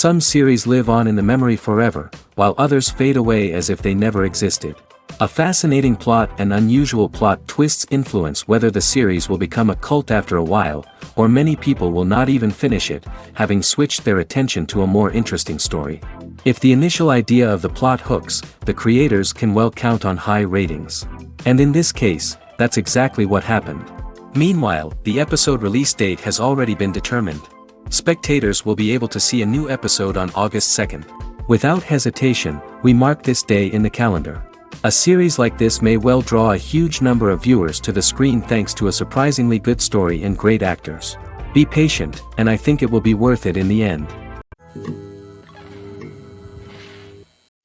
Some series live on in the memory forever, while others fade away as if they never existed. A fascinating plot and unusual plot twists influence whether the series will become a cult after a while, or many people will not even finish it, having switched their attention to a more interesting story. If the initial idea of the plot hooks, the creators can well count on high ratings. And in this case, that's exactly what happened. Meanwhile, the episode release date has already been determined. Spectators will be able to see a new episode on August 2nd. Without hesitation, we mark this day in the calendar. A series like this may well draw a huge number of viewers to the screen thanks to a surprisingly good story and great actors. Be patient, and I think it will be worth it in the end.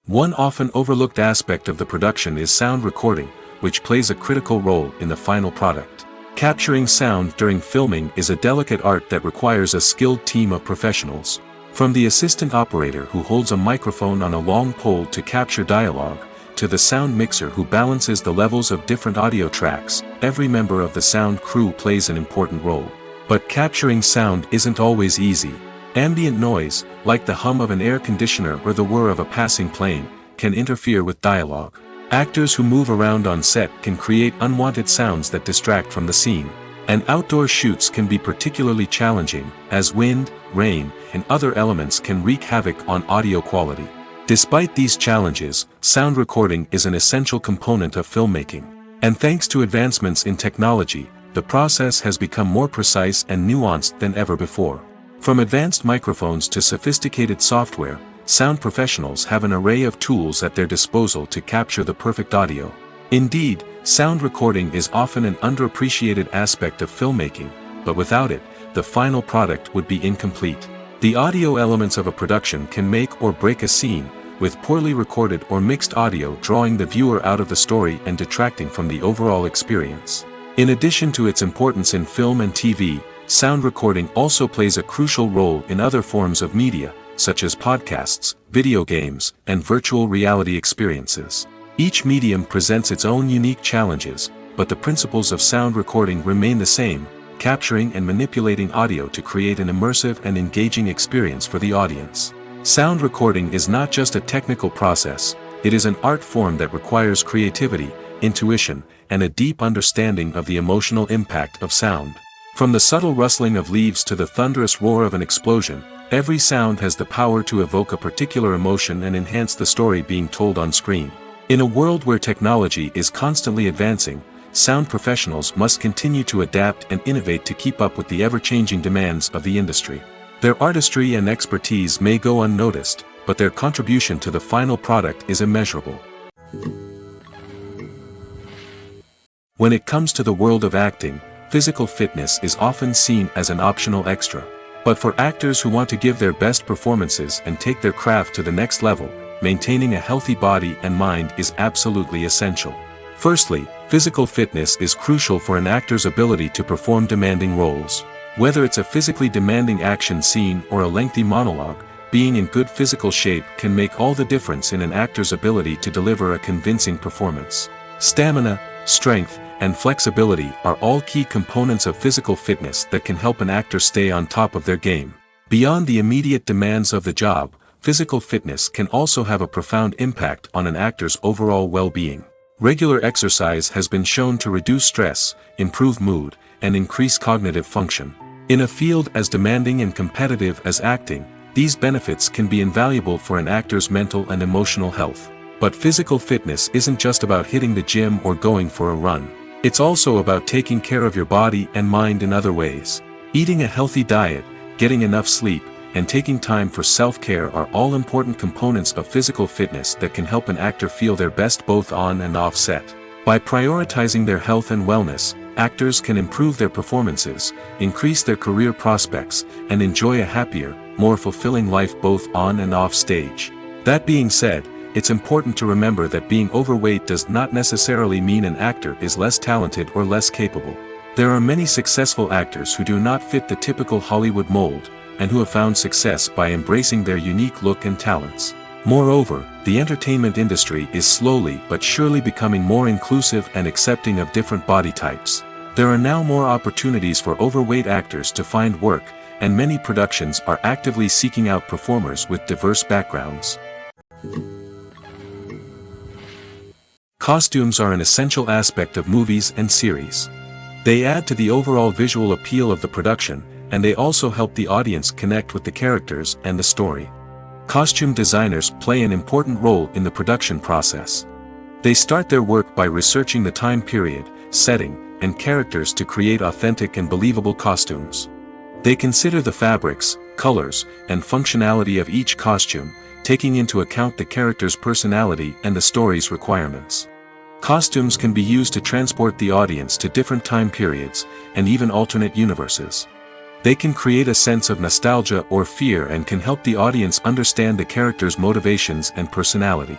One often overlooked aspect of the production is sound recording, which plays a critical role in the final product. Capturing sound during filming is a delicate art that requires a skilled team of professionals. From the assistant operator who holds a microphone on a long pole to capture dialogue, to the sound mixer who balances the levels of different audio tracks, every member of the sound crew plays an important role. But capturing sound isn't always easy. Ambient noise, like the hum of an air conditioner or the whir of a passing plane, can interfere with dialogue. Actors who move around on set can create unwanted sounds that distract from the scene. And outdoor shoots can be particularly challenging, as wind, rain, and other elements can wreak havoc on audio quality. Despite these challenges, sound recording is an essential component of filmmaking. And thanks to advancements in technology, the process has become more precise and nuanced than ever before. From advanced microphones to sophisticated software, sound professionals have an array of tools at their disposal to capture the perfect audio. Indeed, sound recording is often an underappreciated aspect of filmmaking, but without it, the final product would be incomplete. The audio elements of a production can make or break a scene, with poorly recorded or mixed audio drawing the viewer out of the story and detracting from the overall experience. In addition to its importance in film and TV, sound recording also plays a crucial role in other forms of media, such as podcasts, video games, and virtual reality experiences. Each medium presents its own unique challenges, but the principles of sound recording remain the same, capturing and manipulating audio to create an immersive and engaging experience for the audience. Sound recording is not just a technical process, it is an art form that requires creativity, intuition, and a deep understanding of the emotional impact of sound. From the subtle rustling of leaves to the thunderous roar of an explosion, every sound has the power to evoke a particular emotion and enhance the story being told on screen. In a world where technology is constantly advancing, sound professionals must continue to adapt and innovate to keep up with the ever-changing demands of the industry. Their artistry and expertise may go unnoticed, but their contribution to the final product is immeasurable. When it comes to the world of acting, physical fitness is often seen as an optional extra. But for actors who want to give their best performances and take their craft to the next level, maintaining a healthy body and mind is absolutely essential. Firstly, physical fitness is crucial for an actor's ability to perform demanding roles. Whether it's a physically demanding action scene or a lengthy monologue, being in good physical shape can make all the difference in an actor's ability to deliver a convincing performance. Stamina, strength, and flexibility are all key components of physical fitness that can help an actor stay on top of their game. Beyond the immediate demands of the job, physical fitness can also have a profound impact on an actor's overall well-being. Regular exercise has been shown to reduce stress, improve mood, and increase cognitive function. In a field as demanding and competitive as acting, these benefits can be invaluable for an actor's mental and emotional health. But physical fitness isn't just about hitting the gym or going for a run. It's also about taking care of your body and mind in other ways. Eating a healthy diet, getting enough sleep, and taking time for self-care are all important components of physical fitness that can help an actor feel their best both on and off set. By prioritizing their health and wellness, actors can improve their performances, increase their career prospects, and enjoy a happier, more fulfilling life both on and off stage. That being said, it's important to remember that being overweight does not necessarily mean an actor is less talented or less capable. There are many successful actors who do not fit the typical Hollywood mold, and who have found success by embracing their unique look and talents. Moreover, the entertainment industry is slowly but surely becoming more inclusive and accepting of different body types. There are now more opportunities for overweight actors to find work, and many productions are actively seeking out performers with diverse backgrounds. Costumes are an essential aspect of movies and series. They add to the overall visual appeal of the production, and they also help the audience connect with the characters and the story. Costume designers play an important role in the production process. They start their work by researching the time period, setting, and characters to create authentic and believable costumes. They consider the fabrics, colors, and functionality of each costume, taking into account the character's personality and the story's requirements. Costumes can be used to transport the audience to different time periods, and even alternate universes. They can create a sense of nostalgia or fear and can help the audience understand the character's motivations and personality.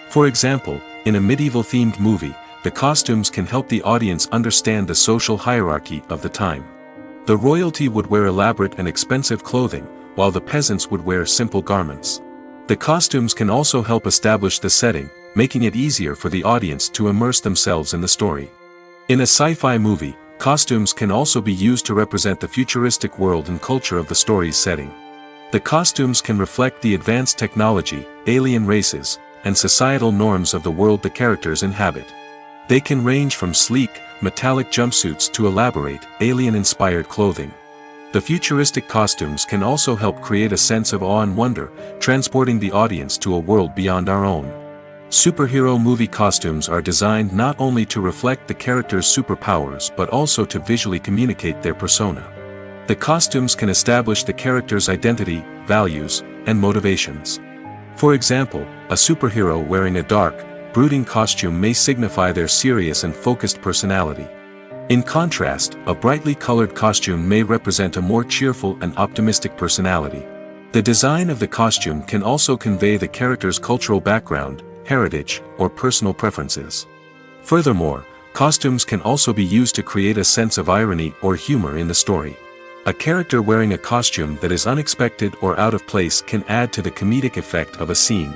For example, in a medieval-themed movie, the costumes can help the audience understand the social hierarchy of the time. The royalty would wear elaborate and expensive clothing, while the peasants would wear simple garments. The costumes can also help establish the setting, making it easier for the audience to immerse themselves in the story. In a sci-fi movie, costumes can also be used to represent the futuristic world and culture of the story's setting. The costumes can reflect the advanced technology, alien races, and societal norms of the world the characters inhabit. They can range from sleek, metallic jumpsuits to elaborate, alien-inspired clothing. The futuristic costumes can also help create a sense of awe and wonder, transporting the audience to a world beyond our own. Superhero movie costumes are designed not only to reflect the character's superpowers but also to visually communicate their persona. The costumes can establish the character's identity, values, and motivations. For example, a superhero wearing a dark, brooding costume may signify their serious and focused personality. In contrast, a brightly colored costume may represent a more cheerful and optimistic personality. The design of the costume can also convey the character's cultural background, heritage, or personal preferences. Furthermore, costumes can also be used to create a sense of irony or humor in the story. A character wearing a costume that is unexpected or out of place can add to the comedic effect of a scene.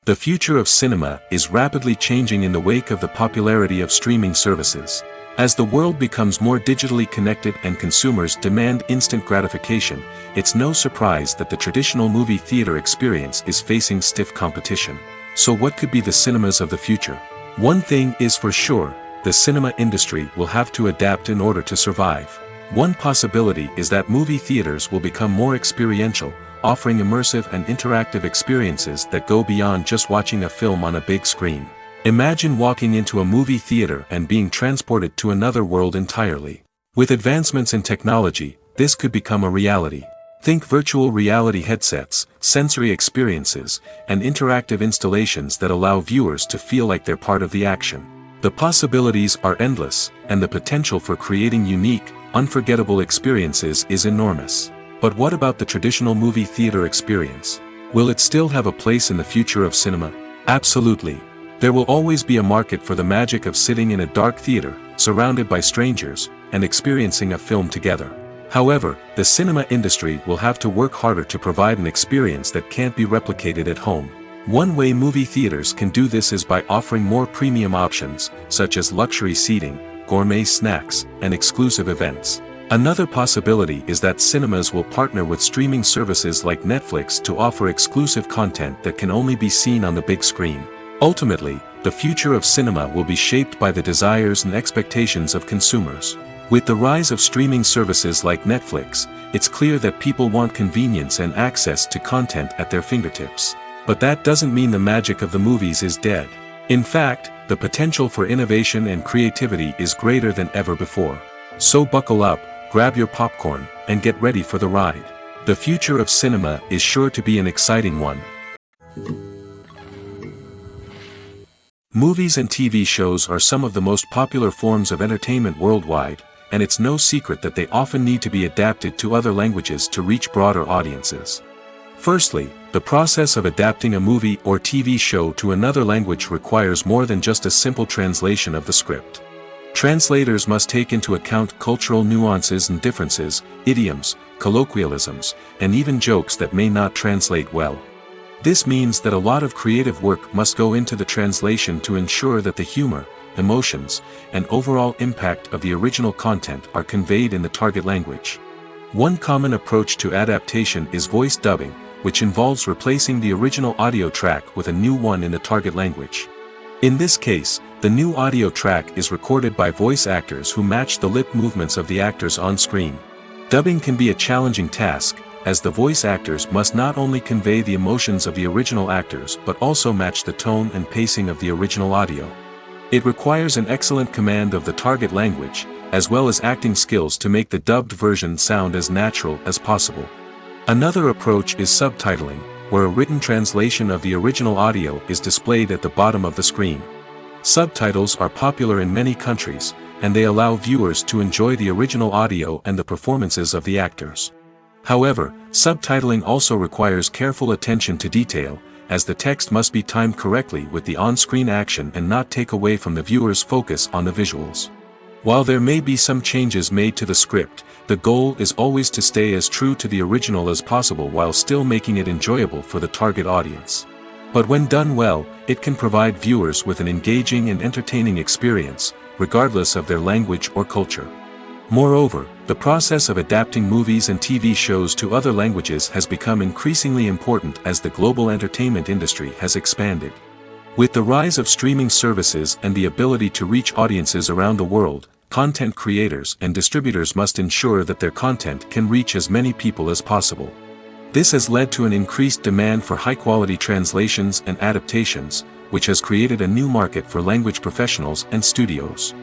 The future of cinema is rapidly changing in the wake of the popularity of streaming services. As the world becomes more digitally connected and consumers demand instant gratification, it's no surprise that the traditional movie theater experience is facing stiff competition. So what could be the cinemas of the future? One thing is for sure, the cinema industry will have to adapt in order to survive. One possibility is that movie theaters will become more experiential, offering immersive and interactive experiences that go beyond just watching a film on a big screen. Imagine walking into a movie theater and being transported to another world entirely. With advancements in technology, this could become a reality. Think virtual reality headsets, sensory experiences, and interactive installations that allow viewers to feel like they're part of the action. The possibilities are endless, and the potential for creating unique, unforgettable experiences is enormous. But what about the traditional movie theater experience? Will it still have a place in the future of cinema? Absolutely. There will always be a market for the magic of sitting in a dark theater, surrounded by strangers, and experiencing a film together. However, the cinema industry will have to work harder to provide an experience that can't be replicated at home. One way movie theaters can do this is by offering more premium options, such as luxury seating, gourmet snacks, and exclusive events. Another possibility is that cinemas will partner with streaming services like Netflix to offer exclusive content that can only be seen on the big screen. Ultimately, the future of cinema will be shaped by the desires and expectations of consumers. With the rise of streaming services like Netflix, it's clear that people want convenience and access to content at their fingertips. But that doesn't mean the magic of the movies is dead. In fact, the potential for innovation and creativity is greater than ever before. So buckle up, grab your popcorn, and get ready for the ride. The future of cinema is sure to be an exciting one. Movies and TV shows are some of the most popular forms of entertainment worldwide, and it's no secret that they often need to be adapted to other languages to reach broader audiences. Firstly, the process of adapting a movie or TV show to another language requires more than just a simple translation of the script. Translators must take into account cultural nuances and differences, idioms, colloquialisms, and even jokes that may not translate well. This means that a lot of creative work must go into the translation to ensure that the humor, emotions, and overall impact of the original content are conveyed in the target language. One common approach to adaptation is voice dubbing, which involves replacing the original audio track with a new one in the target language. In this case, the new audio track is recorded by voice actors who match the lip movements of the actors on screen. Dubbing can be a challenging task, as the voice actors must not only convey the emotions of the original actors but also match the tone and pacing of the original audio. It requires an excellent command of the target language, as well as acting skills to make the dubbed version sound as natural as possible. Another approach is subtitling, where a written translation of the original audio is displayed at the bottom of the screen. Subtitles are popular in many countries, and they allow viewers to enjoy the original audio and the performances of the actors. However, subtitling also requires careful attention to detail, as the text must be timed correctly with the on-screen action and not take away from the viewer's focus on the visuals. While there may be some changes made to the script, the goal is always to stay as true to the original as possible while still making it enjoyable for the target audience. But when done well, it can provide viewers with an engaging and entertaining experience, regardless of their language or culture. Moreover, the process of adapting movies and TV shows to other languages has become increasingly important as the global entertainment industry has expanded. With the rise of streaming services and the ability to reach audiences around the world, content creators and distributors must ensure that their content can reach as many people as possible. This has led to an increased demand for high-quality translations and adaptations, which has created a new market for language professionals and studios.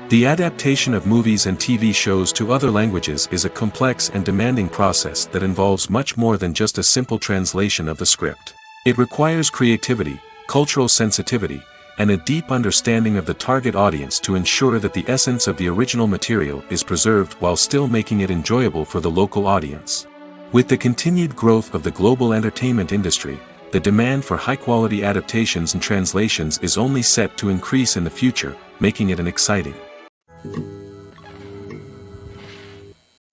The adaptation of movies and TV shows to other languages is a complex and demanding process that involves much more than just a simple translation of the script. It requires creativity, cultural sensitivity, and a deep understanding of the target audience to ensure that the essence of the original material is preserved while still making it enjoyable for the local audience. With the continued growth of the global entertainment industry, the demand for high-quality adaptations and translations is only set to increase in the future, making it an exciting.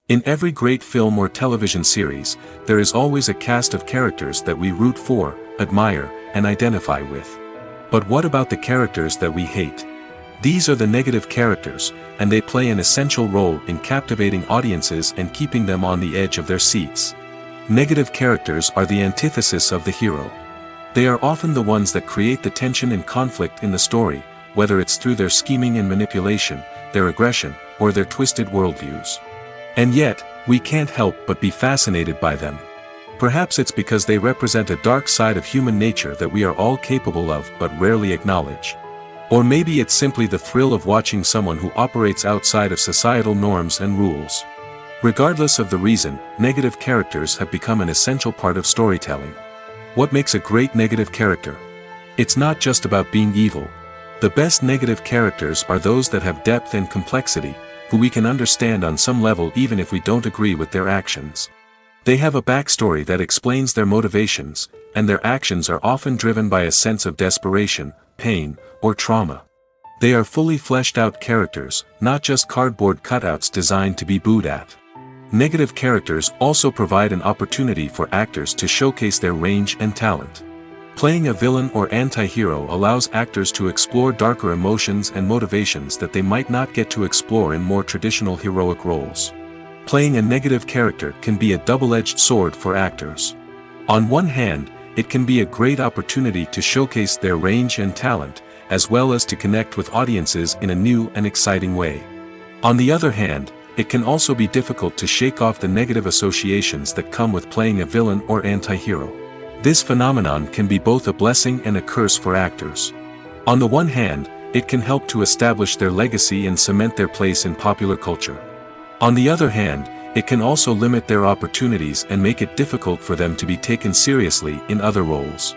In every great film or television series, there is always a cast of characters that we root for, admire, and identify with. But what about the characters that we hate? These are the negative characters, and they play an essential role in captivating audiences and keeping them on the edge of their seats. Negative characters are the antithesis of the hero. They are often the ones that create the tension and conflict in the story, whether it's through their scheming and manipulation, their aggression, or their twisted worldviews. And yet, we can't help but be fascinated by them. Perhaps it's because they represent a dark side of human nature that we are all capable of but rarely acknowledge. Or maybe it's simply the thrill of watching someone who operates outside of societal norms and rules. Regardless of the reason, negative characters have become an essential part of storytelling. What makes a great negative character? It's not just about being evil. The best negative characters are those that have depth and complexity, who we can understand on some level even if we don't agree with their actions. They have a backstory that explains their motivations, and their actions are often driven by a sense of desperation, pain, or trauma. They are fully fleshed out characters, not just cardboard cutouts designed to be booed at. Negative characters also provide an opportunity for actors to showcase their range and talent. Playing a villain or anti-hero allows actors to explore darker emotions and motivations that they might not get to explore in more traditional heroic roles. Playing a negative character can be a double-edged sword for actors. On one hand, it can be a great opportunity to showcase their range and talent, as well as to connect with audiences in a new and exciting way. On the other hand, it can also be difficult to shake off the negative associations that come with playing a villain or anti-hero. This phenomenon can be both a blessing and a curse for actors. On the one hand, it can help to establish their legacy and cement their place in popular culture. On the other hand, it can also limit their opportunities and make it difficult for them to be taken seriously in other roles.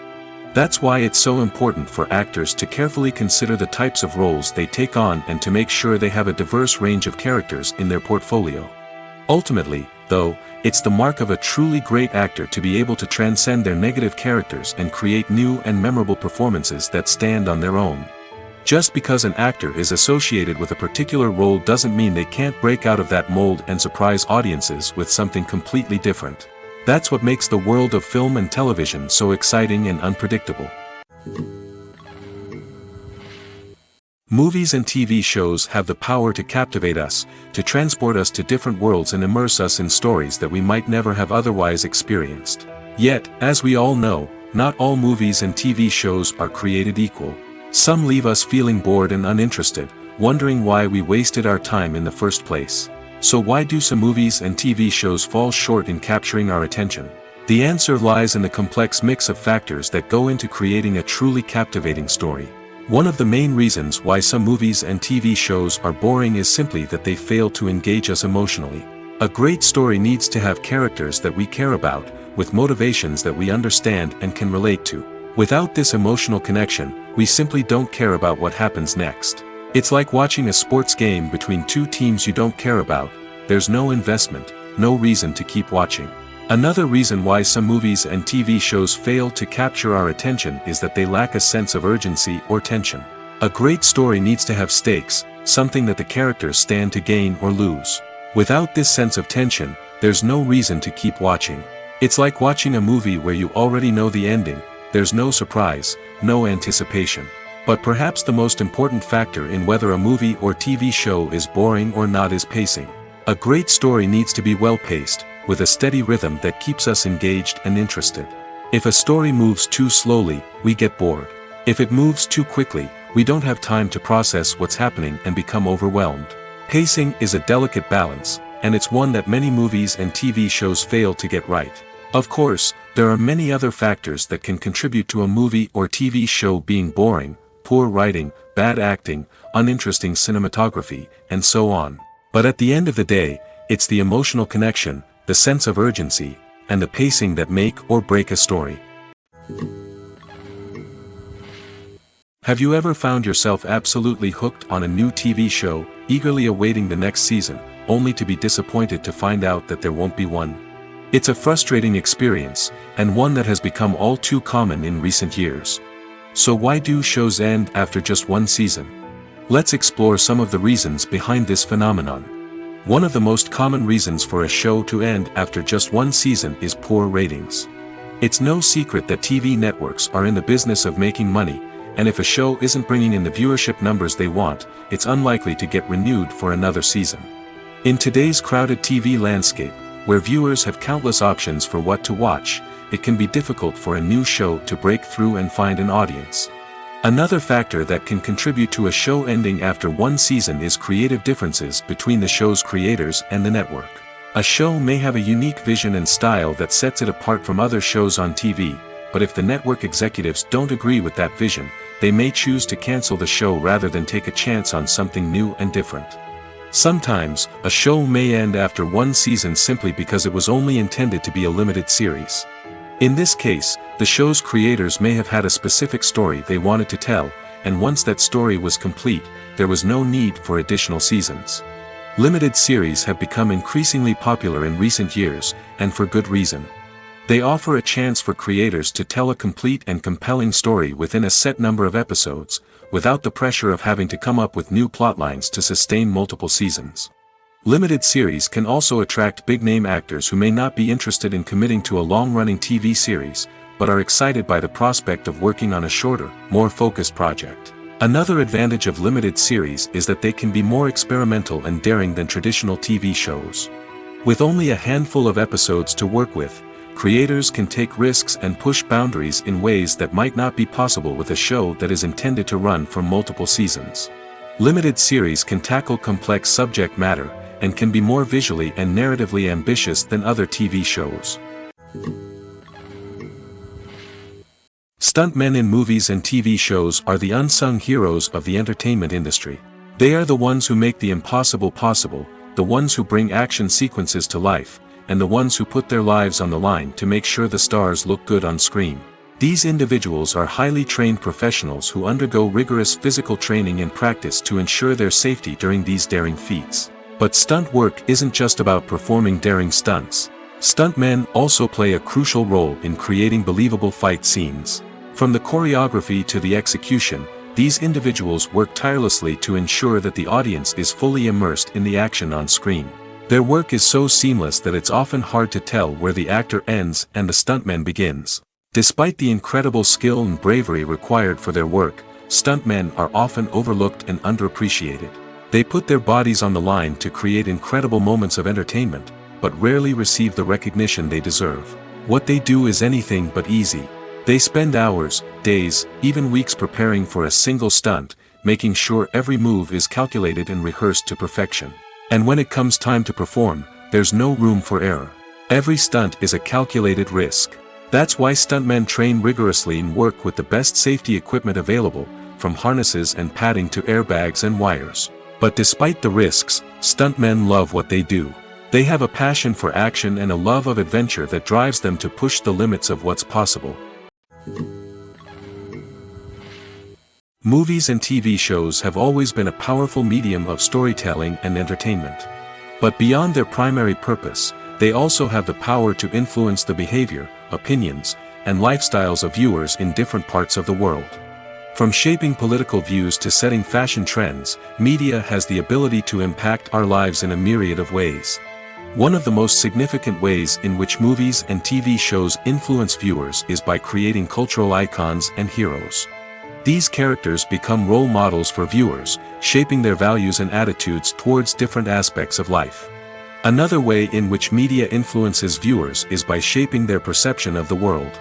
That's why it's so important for actors to carefully consider the types of roles they take on and to make sure they have a diverse range of characters in their portfolio. Ultimately, though, it's the mark of a truly great actor to be able to transcend their negative characters and create new and memorable performances that stand on their own. Just because an actor is associated with a particular role doesn't mean they can't break out of that mold and surprise audiences with something completely different. That's what makes the world of film and television so exciting and unpredictable. Movies and TV shows have the power to captivate us, to transport us to different worlds and immerse us in stories that we might never have otherwise experienced. Yet, as we all know, not all movies and TV shows are created equal. Some leave us feeling bored and uninterested, wondering why we wasted our time in the first place. So why do some movies and TV shows fall short in capturing our attention? The answer lies in the complex mix of factors that go into creating a truly captivating story. One of the main reasons why some movies and TV shows are boring is simply that they fail to engage us emotionally. A great story needs to have characters that we care about, with motivations that we understand and can relate to. Without this emotional connection, we simply don't care about what happens next. It's like watching a sports game between two teams you don't care about. There's no investment, no reason to keep watching. Another reason why some movies and TV shows fail to capture our attention is that they lack a sense of urgency or tension. A great story needs to have stakes, something that the characters stand to gain or lose. Without this sense of tension, there's no reason to keep watching. It's like watching a movie where you already know the ending. There's no surprise, no anticipation. But perhaps the most important factor in whether a movie or TV show is boring or not is pacing. A great story needs to be well-paced, with a steady rhythm that keeps us engaged and interested. If a story moves too slowly, we get bored. If it moves too quickly, we don't have time to process what's happening and become overwhelmed. Pacing is a delicate balance, and it's one that many movies and TV shows fail to get right. Of course, there are many other factors that can contribute to a movie or TV show being boring: poor writing, bad acting, uninteresting cinematography, and so on. But at the end of the day, it's the emotional connection, the sense of urgency, and the pacing that make or break a story. Have you ever found yourself absolutely hooked on a new TV show, eagerly awaiting the next season, only to be disappointed to find out that there won't be one? It's a frustrating experience, and one that has become all too common in recent years. So why do shows end after just one season? Let's explore some of the reasons behind this phenomenon. One of the most common reasons for a show to end after just one season is poor ratings. It's no secret that TV networks are in the business of making money, and if a show isn't bringing in the viewership numbers they want, it's unlikely to get renewed for another season. In today's crowded TV landscape, where viewers have countless options for what to watch, it can be difficult for a new show to break through and find an audience. Another factor that can contribute to a show ending after one season is creative differences between the show's creators and the network. A show may have a unique vision and style that sets it apart from other shows on TV, but if the network executives don't agree with that vision, they may choose to cancel the show rather than take a chance on something new and different. Sometimes, a show may end after one season simply because it was only intended to be a limited series. In this case, the show's creators may have had a specific story they wanted to tell, and once that story was complete, there was no need for additional seasons. Limited series have become increasingly popular in recent years, and for good reason. They offer a chance for creators to tell a complete and compelling story within a set number of episodes, without the pressure of having to come up with new plotlines to sustain multiple seasons. Limited series can also attract big-name actors who may not be interested in committing to a long-running TV series, but are excited by the prospect of working on a shorter, more focused project. Another advantage of limited series is that they can be more experimental and daring than traditional TV shows. With only a handful of episodes to work with, creators can take risks and push boundaries in ways that might not be possible with a show that is intended to run for multiple seasons. Limited series can tackle complex subject matter, and can be more visually and narratively ambitious than other TV shows. Stuntmen in movies and TV shows are the unsung heroes of the entertainment industry. They are the ones who make the impossible possible, the ones who bring action sequences to life, and the ones who put their lives on the line to make sure the stars look good on screen. These individuals are highly trained professionals who undergo rigorous physical training and practice to ensure their safety during these daring feats. But stunt work isn't just about performing daring stunts. Stuntmen also play a crucial role in creating believable fight scenes. From the choreography to the execution, these individuals work tirelessly to ensure that the audience is fully immersed in the action on screen. Their work is so seamless that it's often hard to tell where the actor ends and the stuntman begins. Despite the incredible skill and bravery required for their work, stuntmen are often overlooked and underappreciated. They put their bodies on the line to create incredible moments of entertainment, but rarely receive the recognition they deserve. What they do is anything but easy. They spend hours, days, even weeks preparing for a single stunt, making sure every move is calculated and rehearsed to perfection. And when it comes time to perform, there's no room for error. Every stunt is a calculated risk. That's why stuntmen train rigorously and work with the best safety equipment available, from harnesses and padding to airbags and wires. But despite the risks, stuntmen love what they do. They have a passion for action and a love of adventure that drives them to push the limits of what's possible. Movies and TV shows have always been a powerful medium of storytelling and entertainment. But beyond their primary purpose, they also have the power to influence the behavior, opinions, and lifestyles of viewers in different parts of the world. From shaping political views to setting fashion trends, media has the ability to impact our lives in a myriad of ways. One of the most significant ways in which movies and TV shows influence viewers is by creating cultural icons and heroes. These characters become role models for viewers, shaping their values and attitudes towards different aspects of life. Another way in which media influences viewers is by shaping their perception of the world.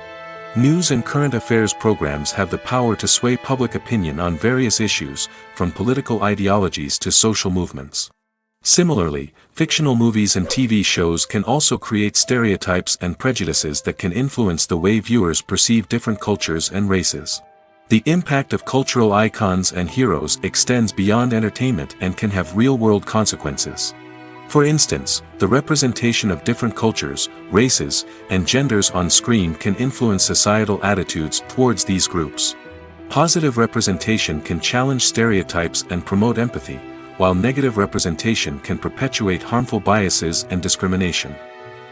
News and current affairs programs have the power to sway public opinion on various issues, from political ideologies to social movements. Similarly, fictional movies and TV shows can also create stereotypes and prejudices that can influence the way viewers perceive different cultures and races. The impact of cultural icons and heroes extends beyond entertainment and can have real-world consequences. For instance, the representation of different cultures, races, and genders on screen can influence societal attitudes towards these groups. Positive representation can challenge stereotypes and promote empathy, while negative representation can perpetuate harmful biases and discrimination.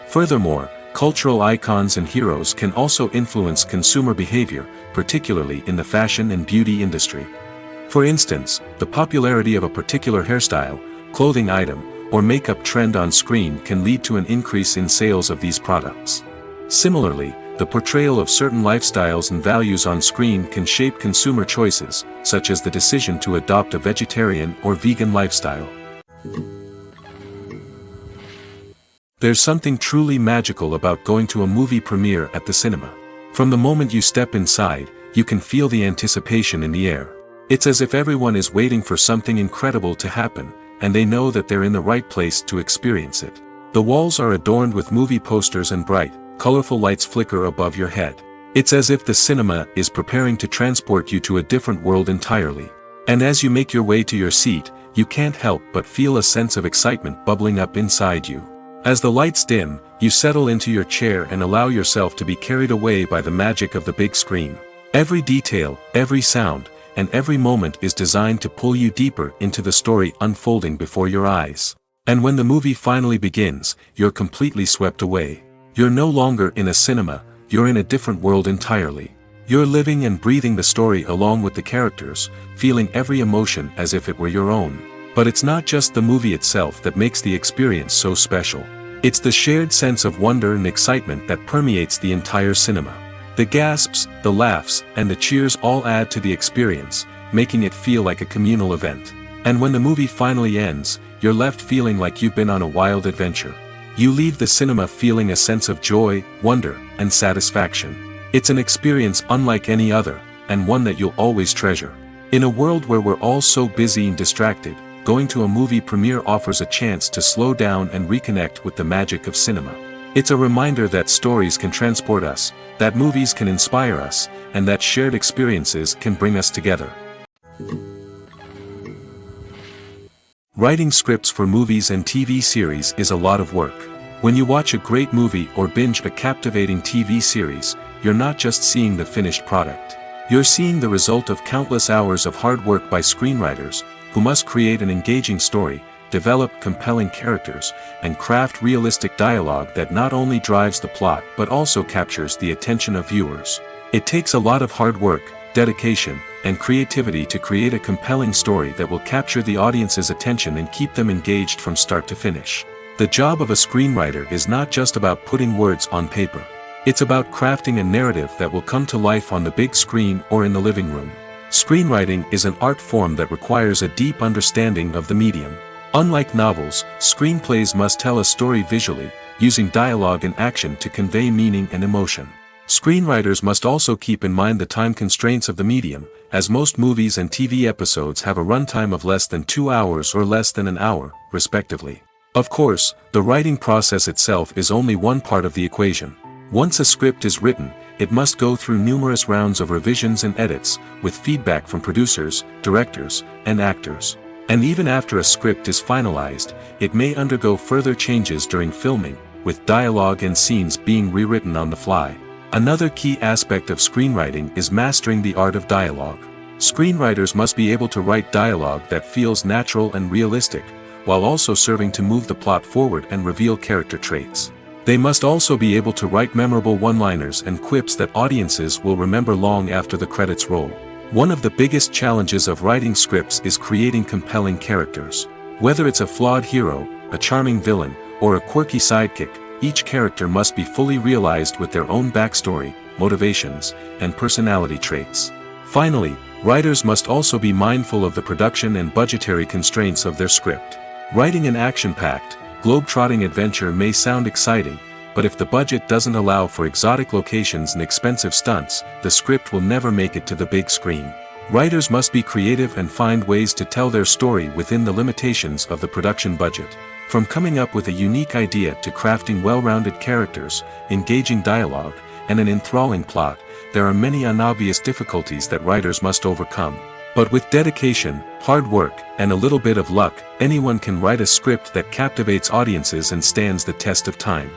Furthermore, cultural icons and heroes can also influence consumer behavior, particularly in the fashion and beauty industry. For instance, the popularity of a particular hairstyle, clothing item, or makeup trend on screen can lead to an increase in sales of these products. Similarly, the portrayal of certain lifestyles and values on screen can shape consumer choices, such as the decision to adopt a vegetarian or vegan lifestyle. There's something truly magical about going to a movie premiere at the cinema. From the moment you step inside, you can feel the anticipation in the air. It's as if everyone is waiting for something incredible to happen, and they know that they're in the right place to experience it. The walls are adorned with movie posters and bright, colorful lights flicker above your head. It's as if the cinema is preparing to transport you to a different world entirely. And as you make your way to your seat, you can't help but feel a sense of excitement bubbling up inside you. As the lights dim, you settle into your chair and allow yourself to be carried away by the magic of the big screen. Every detail, every sound, and every moment is designed to pull you deeper into the story unfolding before your eyes. And when the movie finally begins, you're completely swept away. You're no longer in a cinema, you're in a different world entirely. You're living and breathing the story along with the characters, feeling every emotion as if it were your own. But it's not just the movie itself that makes the experience so special. It's the shared sense of wonder and excitement that permeates the entire cinema. The gasps, the laughs, and the cheers all add to the experience, making it feel like a communal event. And when the movie finally ends, you're left feeling like you've been on a wild adventure. You leave the cinema feeling a sense of joy, wonder, and satisfaction. It's an experience unlike any other, and one that you'll always treasure. In a world where we're all so busy and distracted, going to a movie premiere offers a chance to slow down and reconnect with the magic of cinema. It's a reminder that stories can transport us, that movies can inspire us, and that shared experiences can bring us together. Writing scripts for movies and TV series is a lot of work. When you watch a great movie or binge a captivating TV series, you're not just seeing the finished product. You're seeing the result of countless hours of hard work by screenwriters, who must create an engaging story, develop compelling characters, and craft realistic dialogue that not only drives the plot but also captures the attention of viewers. It takes a lot of hard work, dedication, and creativity to create a compelling story that will capture the audience's attention and keep them engaged from start to finish. The job of a screenwriter is not just about putting words on paper. It's about crafting a narrative that will come to life on the big screen or in the living room. Screenwriting is an art form that requires a deep understanding of the medium. Unlike novels, screenplays must tell a story visually, using dialogue and action to convey meaning and emotion. Screenwriters must also keep in mind the time constraints of the medium, as most movies and TV episodes have a runtime of less than 2 hours or less than an hour, respectively. Of course, the writing process itself is only one part of the equation. Once a script is written, it must go through numerous rounds of revisions and edits, with feedback from producers, directors, and actors. And even after a script is finalized, it may undergo further changes during filming, with dialogue and scenes being rewritten on the fly. Another key aspect of screenwriting is mastering the art of dialogue. Screenwriters must be able to write dialogue that feels natural and realistic, while also serving to move the plot forward and reveal character traits. They must also be able to write memorable one-liners and quips that audiences will remember long after the credits roll. One of the biggest challenges of writing scripts is creating compelling characters. Whether it's a flawed hero, a charming villain, or a quirky sidekick, each character must be fully realized with their own backstory, motivations, and personality traits. Finally, writers must also be mindful of the production and budgetary constraints of their script. Writing an action-packed, globe-trotting adventure may sound exciting, but if the budget doesn't allow for exotic locations and expensive stunts, the script will never make it to the big screen. Writers must be creative and find ways to tell their story within the limitations of the production budget. From coming up with a unique idea to crafting well-rounded characters, engaging dialogue, and an enthralling plot, there are many unobvious difficulties that writers must overcome. But with dedication, hard work, and a little bit of luck, anyone can write a script that captivates audiences and stands the test of time.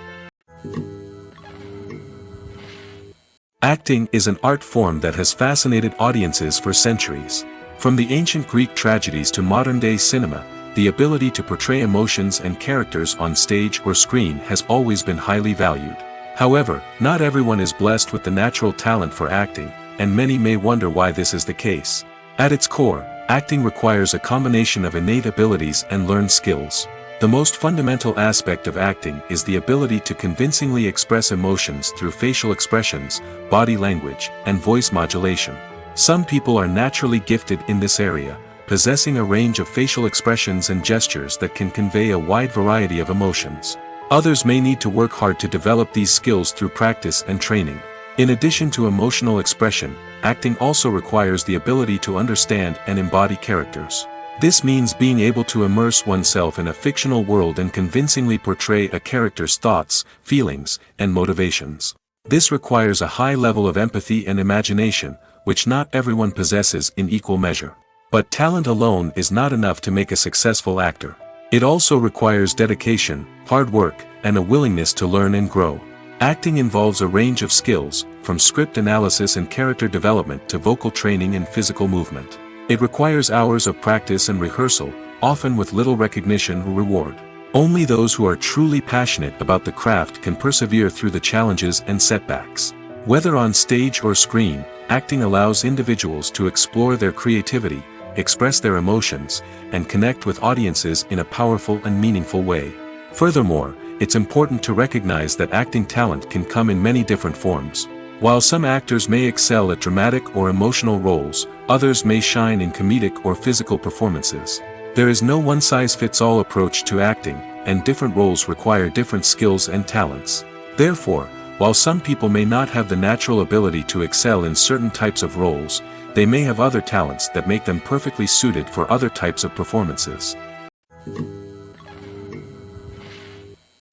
Acting is an art form that has fascinated audiences for centuries. From the ancient Greek tragedies to modern-day cinema, the ability to portray emotions and characters on stage or screen has always been highly valued. However, not everyone is blessed with the natural talent for acting, and many may wonder why this is the case. At its core, acting requires a combination of innate abilities and learned skills. The most fundamental aspect of acting is the ability to convincingly express emotions through facial expressions, body language, and voice modulation. Some people are naturally gifted in this area, possessing a range of facial expressions and gestures that can convey a wide variety of emotions. Others may need to work hard to develop these skills through practice and training. In addition to emotional expression, acting also requires the ability to understand and embody characters. This means being able to immerse oneself in a fictional world and convincingly portray a character's thoughts, feelings, and motivations. This requires a high level of empathy and imagination, which not everyone possesses in equal measure. But talent alone is not enough to make a successful actor. It also requires dedication, hard work, and a willingness to learn and grow. Acting involves a range of skills, from script analysis and character development to vocal training and physical movement. It requires hours of practice and rehearsal, often with little recognition or reward. Only those who are truly passionate about the craft can persevere through the challenges and setbacks. Whether on stage or screen, acting allows individuals to explore their creativity, express their emotions, and connect with audiences in a powerful and meaningful way. Furthermore, it's important to recognize that acting talent can come in many different forms. While some actors may excel at dramatic or emotional roles, others may shine in comedic or physical performances. There is no one-size-fits-all approach to acting, and different roles require different skills and talents. Therefore, while some people may not have the natural ability to excel in certain types of roles, they may have other talents that make them perfectly suited for other types of performances.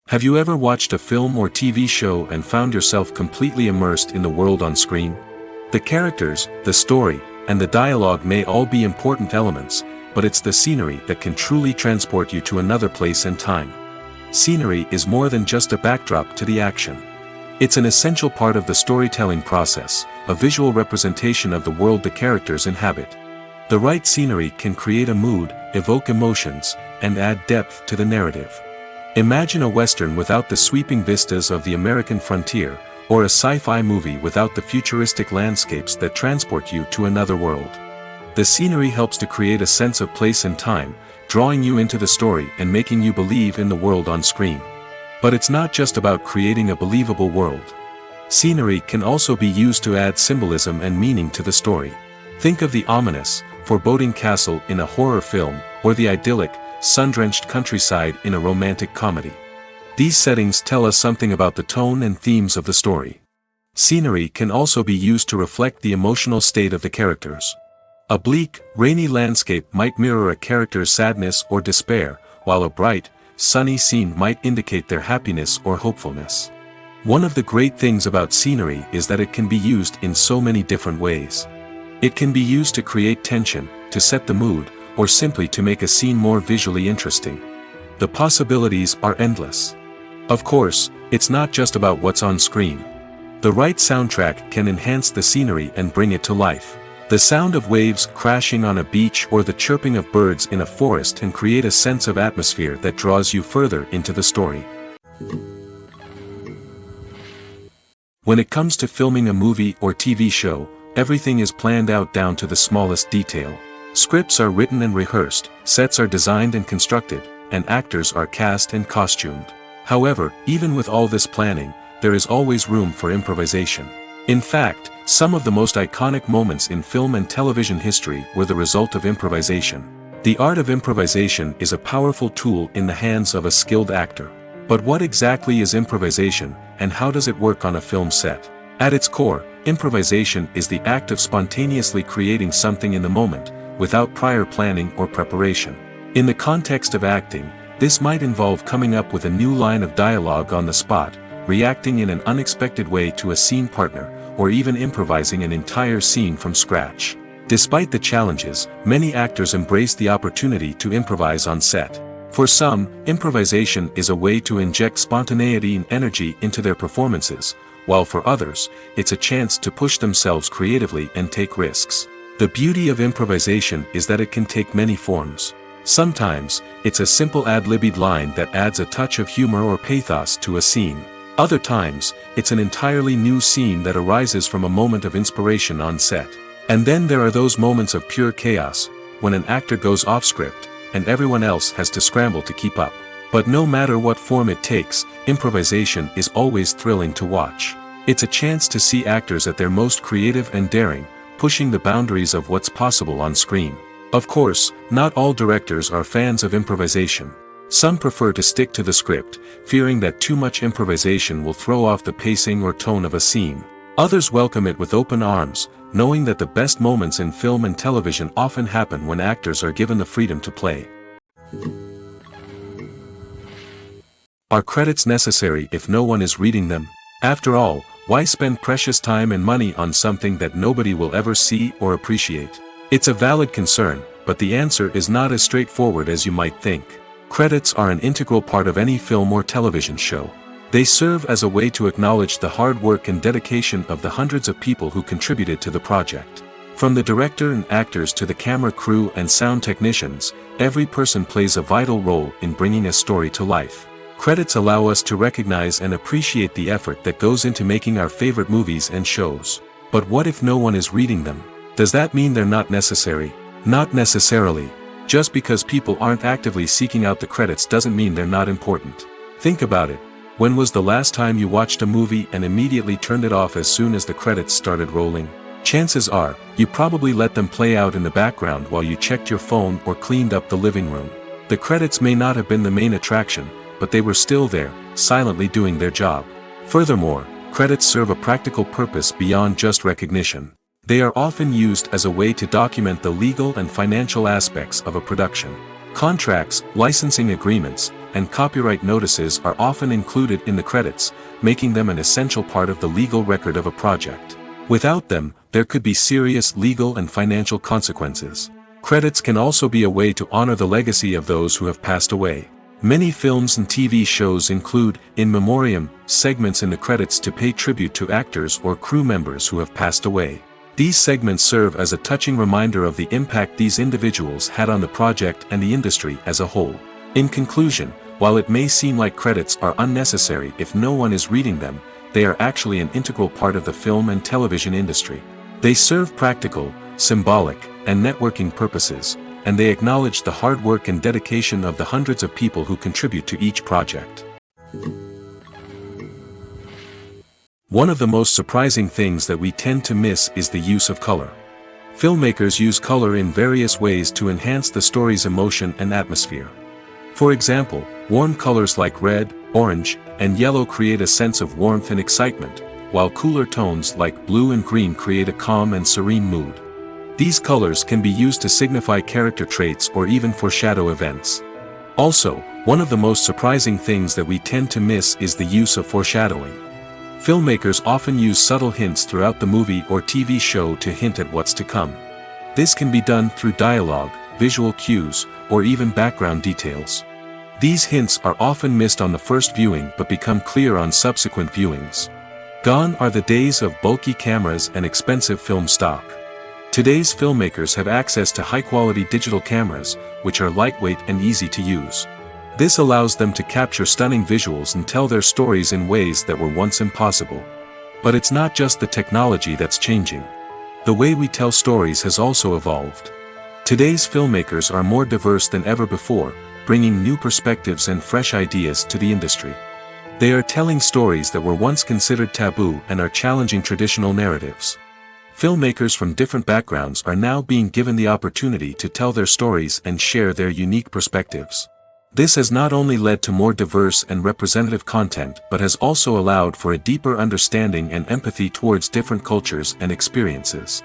Have you ever watched a film or TV show and found yourself completely immersed in the world on screen? The characters, the story, and the dialogue may all be important elements, but it's the scenery that can truly transport you to another place and time. Scenery is more than just a backdrop to the action. It's an essential part of the storytelling process, a visual representation of the world the characters inhabit. The right scenery can create a mood, evoke emotions, and add depth to the narrative. Imagine a Western without the sweeping vistas of the American frontier, or a sci-fi movie without the futuristic landscapes that transport you to another world. The scenery helps to create a sense of place and time, drawing you into the story and making you believe in the world on screen. But it's not just about creating a believable world. Scenery can also be used to add symbolism and meaning to the story. Think of the ominous, foreboding castle in a horror film, or the idyllic, sun-drenched countryside in a romantic comedy. These settings tell us something about the tone and themes of the story. Scenery can also be used to reflect the emotional state of the characters. A bleak, rainy landscape might mirror a character's sadness or despair, while a bright, sunny scene might indicate their happiness or hopefulness. One of the great things about scenery is that it can be used in so many different ways. It can be used to create tension, to set the mood, or simply to make a scene more visually interesting. The possibilities are endless. Of course, it's not just about what's on screen. The right soundtrack can enhance the scenery and bring it to life. The sound of waves crashing on a beach or the chirping of birds in a forest can create a sense of atmosphere that draws you further into the story. When it comes to filming a movie or TV show, everything is planned out down to the smallest detail. Scripts are written and rehearsed, sets are designed and constructed, and actors are cast and costumed. However, even with all this planning, there is always room for improvisation. In fact, some of the most iconic moments in film and television history were the result of improvisation. The art of improvisation is a powerful tool in the hands of a skilled actor. But what exactly is improvisation, and how does it work on a film set? At its core, improvisation is the act of spontaneously creating something in the moment, without prior planning or preparation. In the context of acting, this might involve coming up with a new line of dialogue on the spot, reacting in an unexpected way to a scene partner, or even improvising an entire scene from scratch. Despite the challenges, many actors embrace the opportunity to improvise on set. For some, improvisation is a way to inject spontaneity and energy into their performances, while for others, it's a chance to push themselves creatively and take risks. The beauty of improvisation is that it can take many forms. Sometimes, it's a simple ad-libbed line that adds a touch of humor or pathos to a scene. Other times, it's an entirely new scene that arises from a moment of inspiration on set. And then there are those moments of pure chaos, when an actor goes off script, and everyone else has to scramble to keep up. But no matter what form it takes, improvisation is always thrilling to watch. It's a chance to see actors at their most creative and daring, pushing the boundaries of what's possible on screen. Of course, not all directors are fans of improvisation. Some prefer to stick to the script, fearing that too much improvisation will throw off the pacing or tone of a scene. Others welcome it with open arms, knowing that the best moments in film and television often happen when actors are given the freedom to play. Are credits necessary if no one is reading them? After all, why spend precious time and money on something that nobody will ever see or appreciate? It's a valid concern, but the answer is not as straightforward as you might think. Credits are an integral part of any film or television show. They serve as a way to acknowledge the hard work and dedication of the hundreds of people who contributed to the project. From the director and actors to the camera crew and sound technicians, every person plays a vital role in bringing a story to life. Credits allow us to recognize and appreciate the effort that goes into making our favorite movies and shows. But what if no one is reading them? Does that mean they're not necessary? Not necessarily. Just because people aren't actively seeking out the credits doesn't mean they're not important. Think about it. When was the last time you watched a movie and immediately turned it off as soon as the credits started rolling? Chances are, you probably let them play out in the background while you checked your phone or cleaned up the living room. The credits may not have been the main attraction, but they were still there, silently doing their job. Furthermore, credits serve a practical purpose beyond just recognition. They are often used as a way to document the legal and financial aspects of a production. Contracts, licensing agreements, and copyright notices are often included in the credits, making them an essential part of the legal record of a project. Without them, there could be serious legal and financial consequences. Credits can also be a way to honor the legacy of those who have passed away. Many films and TV shows include, in memoriam, segments in the credits to pay tribute to actors or crew members who have passed away. These segments serve as a touching reminder of the impact these individuals had on the project and the industry as a whole. In conclusion, while it may seem like credits are unnecessary if no one is reading them, they are actually an integral part of the film and television industry. They serve practical, symbolic, and networking purposes, and they acknowledge the hard work and dedication of the hundreds of people who contribute to each project. One of the most surprising things that we tend to miss is the use of color. Filmmakers use color in various ways to enhance the story's emotion and atmosphere. For example, warm colors like red, orange, and yellow create a sense of warmth and excitement, while cooler tones like blue and green create a calm and serene mood. These colors can be used to signify character traits or even foreshadow events. Also, one of the most surprising things that we tend to miss is the use of foreshadowing. Filmmakers often use subtle hints throughout the movie or TV show to hint at what's to come. This can be done through dialogue, visual cues, or even background details. These hints are often missed on the first viewing but become clear on subsequent viewings. Gone are the days of bulky cameras and expensive film stock. Today's filmmakers have access to high-quality digital cameras, which are lightweight and easy to use. This allows them to capture stunning visuals and tell their stories in ways that were once impossible. But it's not just the technology that's changing. The way we tell stories has also evolved. Today's filmmakers are more diverse than ever before, bringing new perspectives and fresh ideas to the industry. They are telling stories that were once considered taboo and are challenging traditional narratives. Filmmakers from different backgrounds are now being given the opportunity to tell their stories and share their unique perspectives. This has not only led to more diverse and representative content but has also allowed for a deeper understanding and empathy towards different cultures and experiences.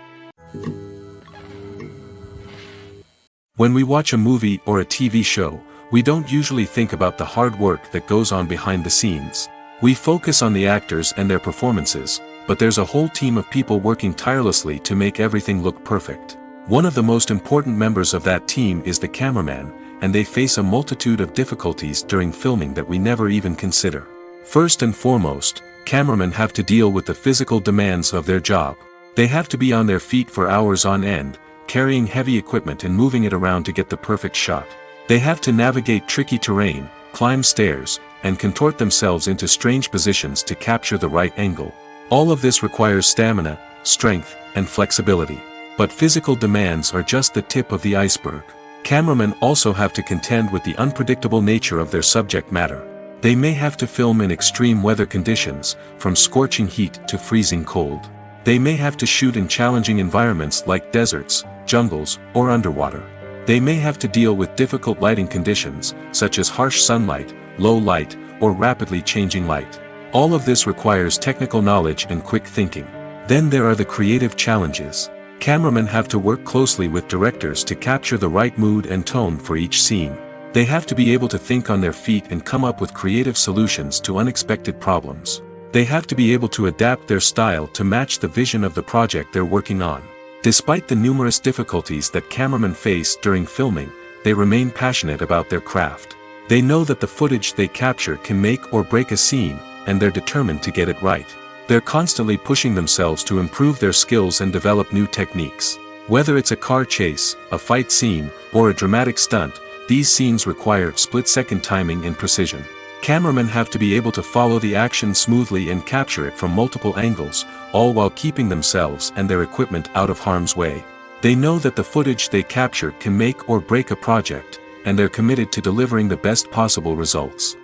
When we watch a movie or a TV show, we don't usually think about the hard work that goes on behind the scenes. We focus on the actors and their performances, but there's a whole team of people working tirelessly to make everything look perfect. One of the most important members of that team is the cameraman, and they face a multitude of difficulties during filming that we never even consider. First and foremost, cameramen have to deal with the physical demands of their job. They have to be on their feet for hours on end, carrying heavy equipment and moving it around to get the perfect shot. They have to navigate tricky terrain, climb stairs, and contort themselves into strange positions to capture the right angle. All of this requires stamina, strength, and flexibility. But physical demands are just the tip of the iceberg. Cameramen also have to contend with the unpredictable nature of their subject matter. They may have to film in extreme weather conditions, from scorching heat to freezing cold. They may have to shoot in challenging environments like deserts, jungles, or underwater. They may have to deal with difficult lighting conditions, such as harsh sunlight, low light, or rapidly changing light. All of this requires technical knowledge and quick thinking. Then there are the creative challenges. Cameramen have to work closely with directors to capture the right mood and tone for each scene. They have to be able to think on their feet and come up with creative solutions to unexpected problems. They have to be able to adapt their style to match the vision of the project they're working on. Despite the numerous difficulties that cameramen face during filming, they remain passionate about their craft. They know that the footage they capture can make or break a scene, and they're determined to get it right. They're constantly pushing themselves to improve their skills and develop new techniques. Whether it's a car chase, a fight scene, or a dramatic stunt, these scenes require split-second timing and precision. Cameramen have to be able to follow the action smoothly and capture it from multiple angles, all while keeping themselves and their equipment out of harm's way. They know that the footage they capture can make or break a project, and they're committed to delivering the best possible results.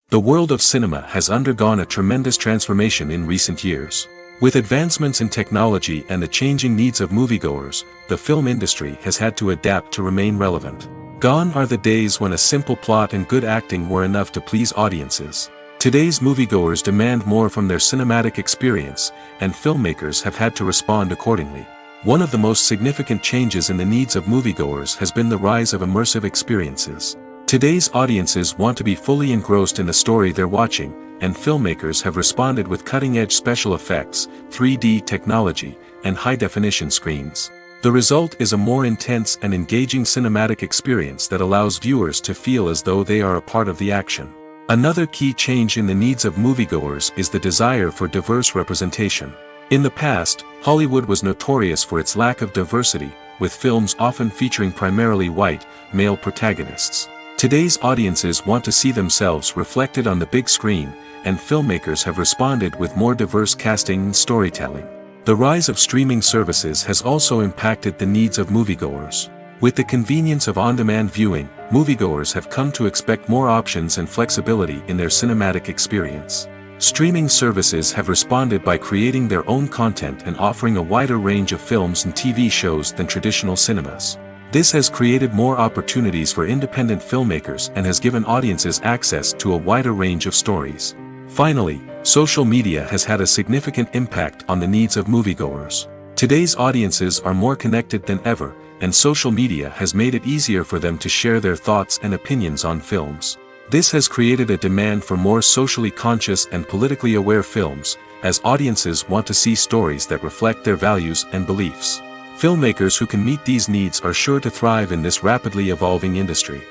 The world of cinema has undergone a tremendous transformation in recent years. With advancements in technology and the changing needs of moviegoers, the film industry has had to adapt to remain relevant. Gone are the days when a simple plot and good acting were enough to please audiences. Today's moviegoers demand more from their cinematic experience, and filmmakers have had to respond accordingly. One of the most significant changes in the needs of moviegoers has been the rise of immersive experiences. Today's audiences want to be fully engrossed in the story they're watching, and filmmakers have responded with cutting-edge special effects, 3D technology, and high-definition screens. The result is a more intense and engaging cinematic experience that allows viewers to feel as though they are a part of the action. Another key change in the needs of moviegoers is the desire for diverse representation. In the past, Hollywood was notorious for its lack of diversity, with films often featuring primarily white, male protagonists. Today's audiences want to see themselves reflected on the big screen, and filmmakers have responded with more diverse casting and storytelling. The rise of streaming services has also impacted the needs of moviegoers. With the convenience of on-demand viewing, moviegoers have come to expect more options and flexibility in their cinematic experience. Streaming services have responded by creating their own content and offering a wider range of films and TV shows than traditional cinemas. This has created more opportunities for independent filmmakers and has given audiences access to a wider range of stories. Finally, social media has had a significant impact on the needs of moviegoers. Today's audiences are more connected than ever, and social media has made it easier for them to share their thoughts and opinions on films. This has created a demand for more socially conscious and politically aware films, as audiences want to see stories that reflect their values and beliefs. Filmmakers who can meet these needs are sure to thrive in this rapidly evolving industry.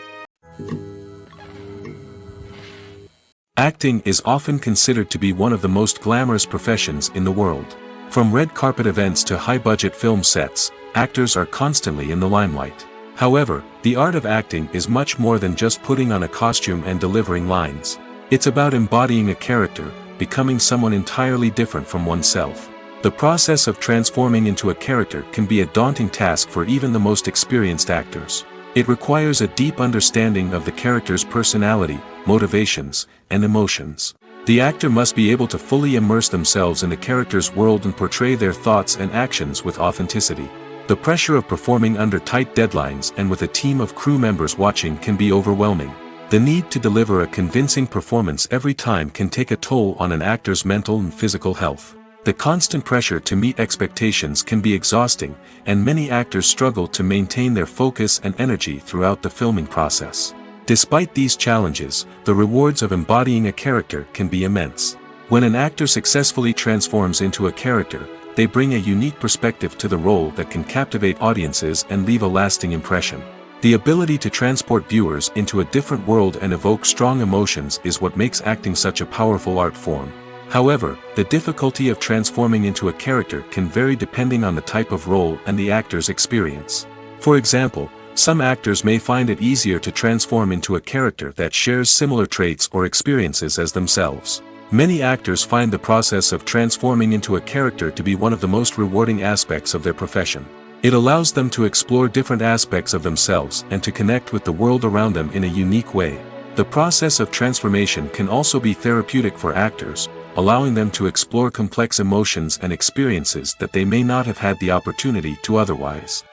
Acting is often considered to be one of the most glamorous professions in the world. From red carpet events to high-budget film sets, actors are constantly in the limelight. However, the art of acting is much more than just putting on a costume and delivering lines. It's about embodying a character, becoming someone entirely different from oneself. The process of transforming into a character can be a daunting task for even the most experienced actors. It requires a deep understanding of the character's personality, motivations, and emotions. The actor must be able to fully immerse themselves in the character's world and portray their thoughts and actions with authenticity. The pressure of performing under tight deadlines and with a team of crew members watching can be overwhelming. The need to deliver a convincing performance every time can take a toll on an actor's mental and physical health. The constant pressure to meet expectations can be exhausting, and many actors struggle to maintain their focus and energy throughout the filming process. Despite these challenges, the rewards of embodying a character can be immense. When an actor successfully transforms into a character, they bring a unique perspective to the role that can captivate audiences and leave a lasting impression. The ability to transport viewers into a different world and evoke strong emotions is what makes acting such a powerful art form. However, the difficulty of transforming into a character can vary depending on the type of role and the actor's experience. For example, some actors may find it easier to transform into a character that shares similar traits or experiences as themselves. Many actors find the process of transforming into a character to be one of the most rewarding aspects of their profession. It allows them to explore different aspects of themselves and to connect with the world around them in a unique way. The process of transformation can also be therapeutic for actors, allowing them to explore complex emotions and experiences that they may not have had the opportunity to otherwise.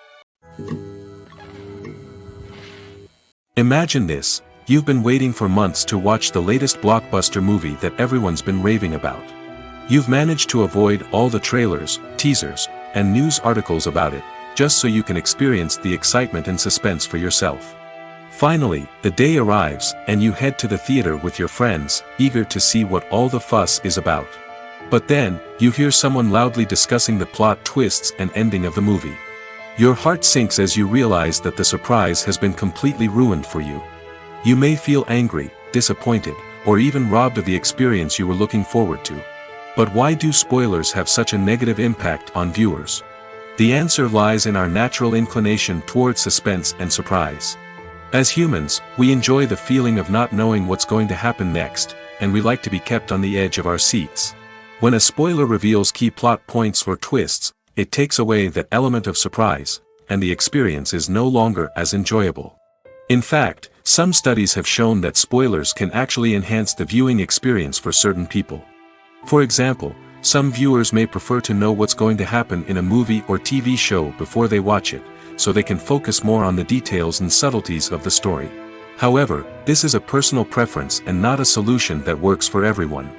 Imagine this. You've been waiting for months to watch the latest blockbuster movie that everyone's been raving about. You've managed to avoid all the trailers, teasers, and news articles about it, just so you can experience the excitement and suspense for yourself. Finally, the day arrives, and you head to the theater with your friends, eager to see what all the fuss is about. But then, you hear someone loudly discussing the plot twists and ending of the movie. Your heart sinks as you realize that the surprise has been completely ruined for you. You may feel angry, disappointed, or even robbed of the experience you were looking forward to. But why do spoilers have such a negative impact on viewers? The answer lies in our natural inclination toward suspense and surprise. As humans, we enjoy the feeling of not knowing what's going to happen next, and we like to be kept on the edge of our seats. When a spoiler reveals key plot points or twists, it takes away that element of surprise, and the experience is no longer as enjoyable. In fact, some studies have shown that spoilers can actually enhance the viewing experience for certain people. For example, some viewers may prefer to know what's going to happen in a movie or TV show before they watch it, so they can focus more on the details and subtleties of the story. However, this is a personal preference and not a solution that works for everyone.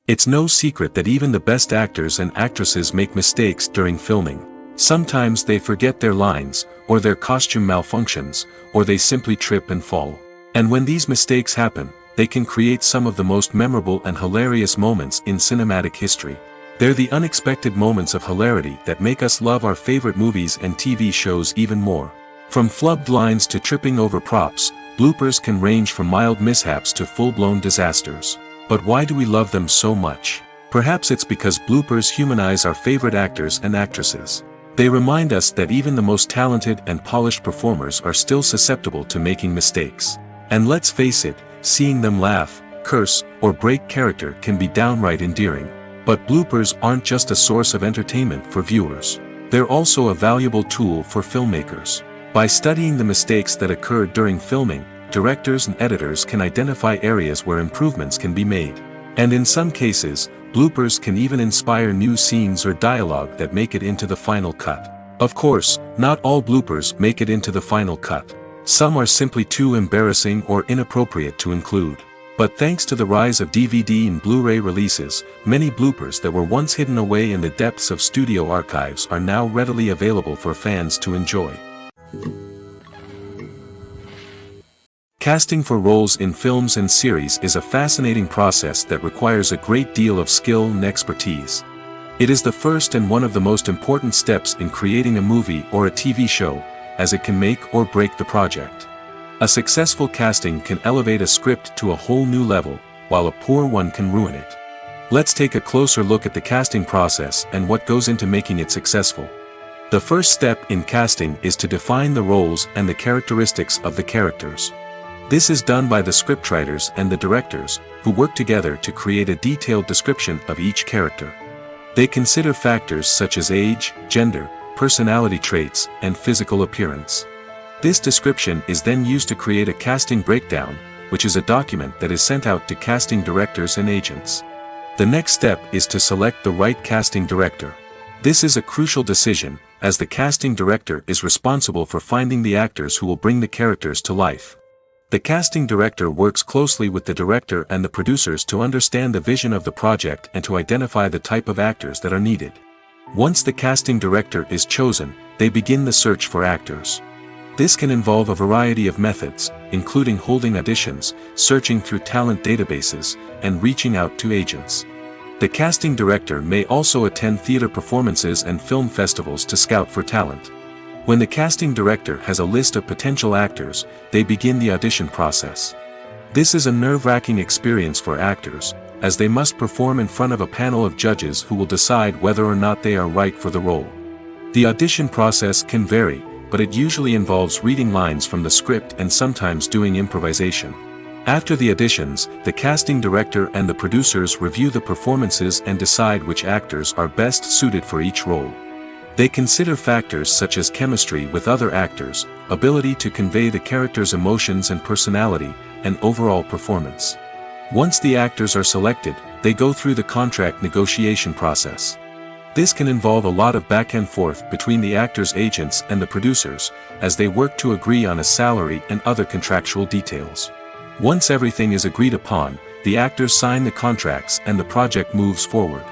It's no secret that even the best actors and actresses make mistakes during filming. Sometimes they forget their lines, or their costume malfunctions, or they simply trip and fall. And when these mistakes happen, they can create some of the most memorable and hilarious moments in cinematic history. They're the unexpected moments of hilarity that make us love our favorite movies and TV shows even more. From flubbed lines to tripping over props, bloopers can range from mild mishaps to full-blown disasters. But why do we love them so much? Perhaps it's because bloopers humanize our favorite actors and actresses. They remind us that even the most talented and polished performers are still susceptible to making mistakes. And let's face it, seeing them laugh, curse, or break character can be downright endearing. But bloopers aren't just a source of entertainment for viewers. They're also a valuable tool for filmmakers. By studying the mistakes that occurred during filming, directors and editors can identify areas where improvements can be made. And in some cases, bloopers can even inspire new scenes or dialogue that make it into the final cut. Of course, not all bloopers make it into the final cut. Some are simply too embarrassing or inappropriate to include. But thanks to the rise of DVD and Blu-ray releases, many bloopers that were once hidden away in the depths of studio archives are now readily available for fans to enjoy. Casting for roles in films and series is a fascinating process that requires a great deal of skill and expertise. It is the first and one of the most important steps in creating a movie or a TV show, as it can make or break the project. A successful casting can elevate a script to a whole new level, while a poor one can ruin it. Let's take a closer look at the casting process and what goes into making it successful. The first step in casting is to define the roles and the characteristics of the characters. This is done by the scriptwriters and the directors, who work together to create a detailed description of each character. They consider factors such as age, gender, personality traits, and physical appearance. This description is then used to create a casting breakdown, which is a document that is sent out to casting directors and agents. The next step is to select the right casting director. This is a crucial decision, as the casting director is responsible for finding the actors who will bring the characters to life. The casting director works closely with the director and the producers to understand the vision of the project and to identify the type of actors that are needed. Once the casting director is chosen, they begin the search for actors. This can involve a variety of methods, including holding auditions, searching through talent databases, and reaching out to agents. The casting director may also attend theater performances and film festivals to scout for talent. When the casting director has a list of potential actors, they begin the audition process. This is a nerve-wracking experience for actors, as they must perform in front of a panel of judges who will decide whether or not they are right for the role. The audition process can vary, but it usually involves reading lines from the script and sometimes doing improvisation. After the auditions, the casting director and the producers review the performances and decide which actors are best suited for each role. They consider factors such as chemistry with other actors, ability to convey the character's emotions and personality, and overall performance. Once the actors are selected, they go through the contract negotiation process. This can involve a lot of back and forth between the actors' agents and the producers, as they work to agree on a salary and other contractual details. Once everything is agreed upon, the actors sign the contracts and the project moves forward.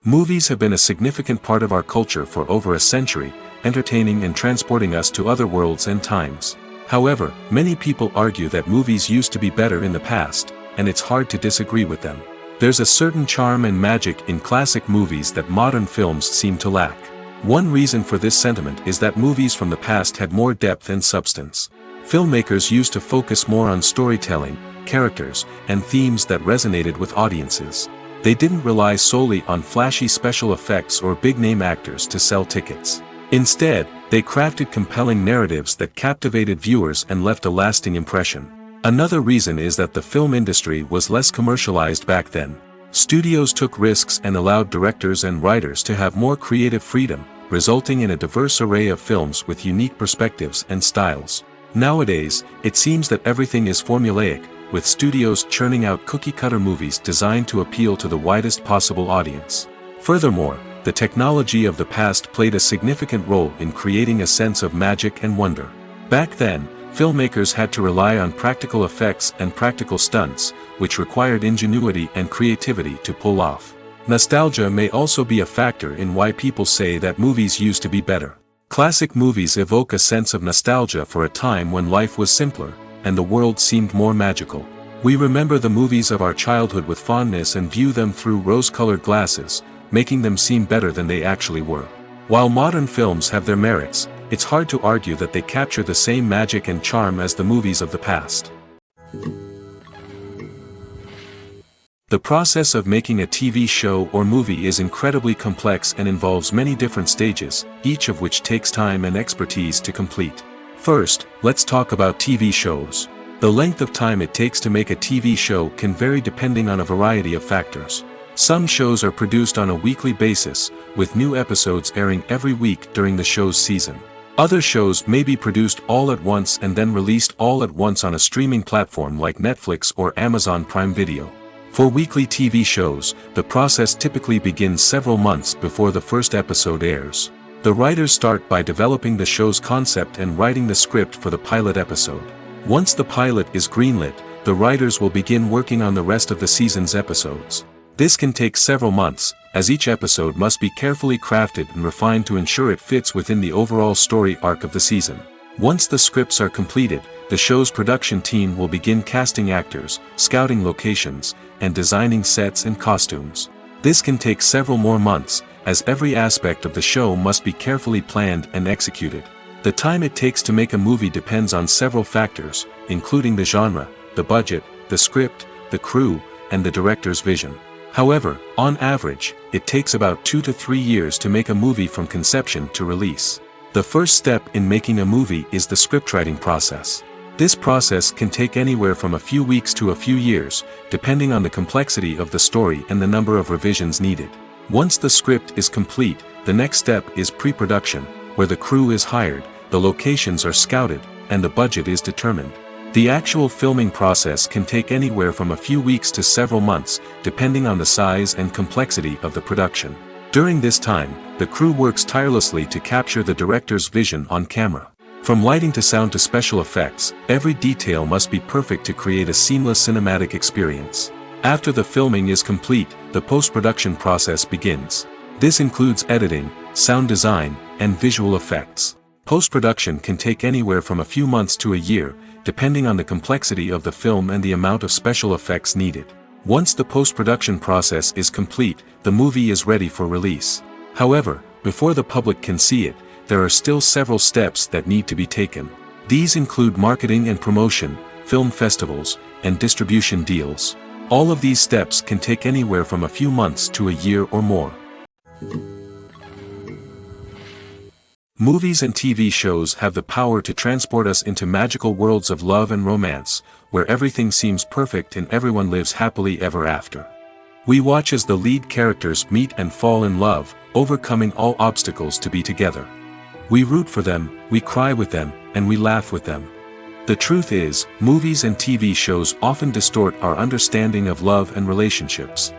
Movies have been a significant part of our culture for over a century, entertaining and transporting us to other worlds and times. However, many people argue that movies used to be better in the past, and it's hard to disagree with them. There's a certain charm and magic in classic movies that modern films seem to lack. One reason for this sentiment is that movies from the past had more depth and substance. Filmmakers used to focus more on storytelling, characters, and themes that resonated with audiences. They didn't rely solely on flashy special effects or big-name actors to sell tickets. Instead, they crafted compelling narratives that captivated viewers and left a lasting impression. Another reason is that the film industry was less commercialized back then. Studios took risks and allowed directors and writers to have more creative freedom, resulting in a diverse array of films with unique perspectives and styles. Nowadays, it seems that everything is formulaic, with studios churning out cookie-cutter movies designed to appeal to the widest possible audience. Furthermore, the technology of the past played a significant role in creating a sense of magic and wonder. Back then, filmmakers had to rely on practical effects and practical stunts, which required ingenuity and creativity to pull off. Nostalgia may also be a factor in why people say that movies used to be better. Classic movies evoke a sense of nostalgia for a time when life was simpler, and the world seemed more magical. We remember the movies of our childhood with fondness and view them through rose-colored glasses, making them seem better than they actually were. While modern films have their merits, it's hard to argue that they capture the same magic and charm as the movies of the past. The process of making a TV show or movie is incredibly complex and involves many different stages, each of which takes time and expertise to complete. First, let's talk about TV shows. The length of time it takes to make a TV show can vary depending on a variety of factors. Some shows are produced on a weekly basis, with new episodes airing every week during the show's season. Other shows may be produced all at once and then released all at once on a streaming platform like Netflix or Amazon Prime Video. For weekly TV shows, the process typically begins several months before the first episode airs. The writers start by developing the show's concept and writing the script for the pilot episode. Once the pilot is greenlit, the writers will begin working on the rest of the season's episodes. This can take several months, as each episode must be carefully crafted and refined to ensure it fits within the overall story arc of the season. Once the scripts are completed, the show's production team will begin casting actors, scouting locations, and designing sets and costumes. This can take several more months, as every aspect of the show must be carefully planned and executed. The time it takes to make a movie depends on several factors, including the genre, the budget, the script, the crew, and the director's vision. However, on average, it takes about 2 to 3 years to make a movie from conception to release. The first step in making a movie is the scriptwriting process. This process can take anywhere from a few weeks to a few years, depending on the complexity of the story and the number of revisions needed. Once the script is complete, the next step is pre-production, where the crew is hired, the locations are scouted, and the budget is determined. The actual filming process can take anywhere from a few weeks to several months, depending on the size and complexity of the production. During this time, the crew works tirelessly to capture the director's vision on camera. From lighting to sound to special effects, every detail must be perfect to create a seamless cinematic experience. After the filming is complete, the post-production process begins. This includes editing, sound design, and visual effects. Post-production can take anywhere from a few months to a year, depending on the complexity of the film and the amount of special effects needed. Once the post-production process is complete, the movie is ready for release. However, before the public can see it, there are still several steps that need to be taken. These include marketing and promotion, film festivals, and distribution deals. All of these steps can take anywhere from a few months to a year or more. Movies and TV shows have the power to transport us into magical worlds of love and romance, where everything seems perfect and everyone lives happily ever after. We watch as the lead characters meet and fall in love, overcoming all obstacles to be together. We root for them, we cry with them, and we laugh with them. The truth is, movies and TV shows often distort our understanding of love and relationships.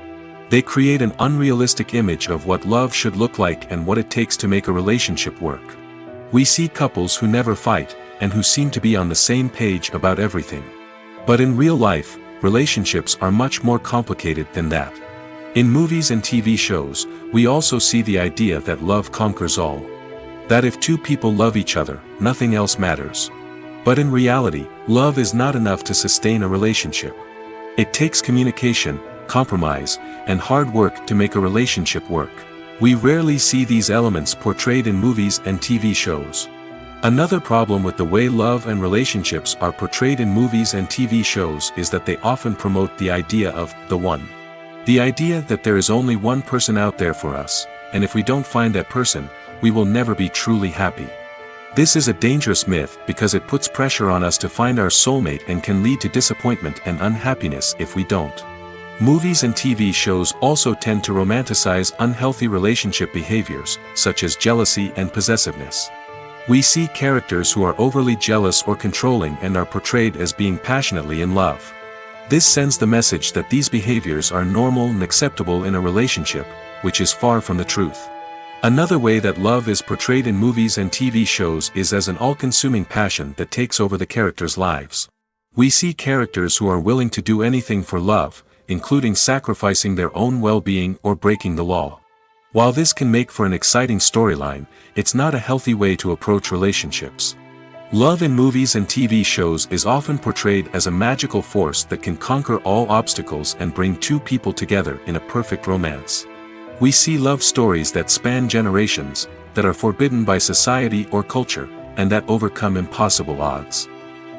They create an unrealistic image of what love should look like and what it takes to make a relationship work. We see couples who never fight, and who seem to be on the same page about everything. But in real life, relationships are much more complicated than that. In movies and TV shows, we also see the idea that love conquers all. That if two people love each other, nothing else matters. But in reality, love is not enough to sustain a relationship. It takes communication, compromise, and hard work to make a relationship work. We rarely see these elements portrayed in movies and TV shows. Another problem with the way love and relationships are portrayed in movies and TV shows is that they often promote the idea of the one. The idea that there is only one person out there for us, and if we don't find that person, we will never be truly happy. This is a dangerous myth because it puts pressure on us to find our soulmate and can lead to disappointment and unhappiness if we don't. Movies and TV shows also tend to romanticize unhealthy relationship behaviors, such as jealousy and possessiveness. We see characters who are overly jealous or controlling and are portrayed as being passionately in love. This sends the message that these behaviors are normal and acceptable in a relationship, which is far from the truth. Another way that love is portrayed in movies and TV shows is as an all-consuming passion that takes over the characters' lives. We see characters who are willing to do anything for love, including sacrificing their own well-being or breaking the law. While this can make for an exciting storyline, it's not a healthy way to approach relationships. Love in movies and TV shows is often portrayed as a magical force that can conquer all obstacles and bring two people together in a perfect romance. We see love stories that span generations, that are forbidden by society or culture, and that overcome impossible odds.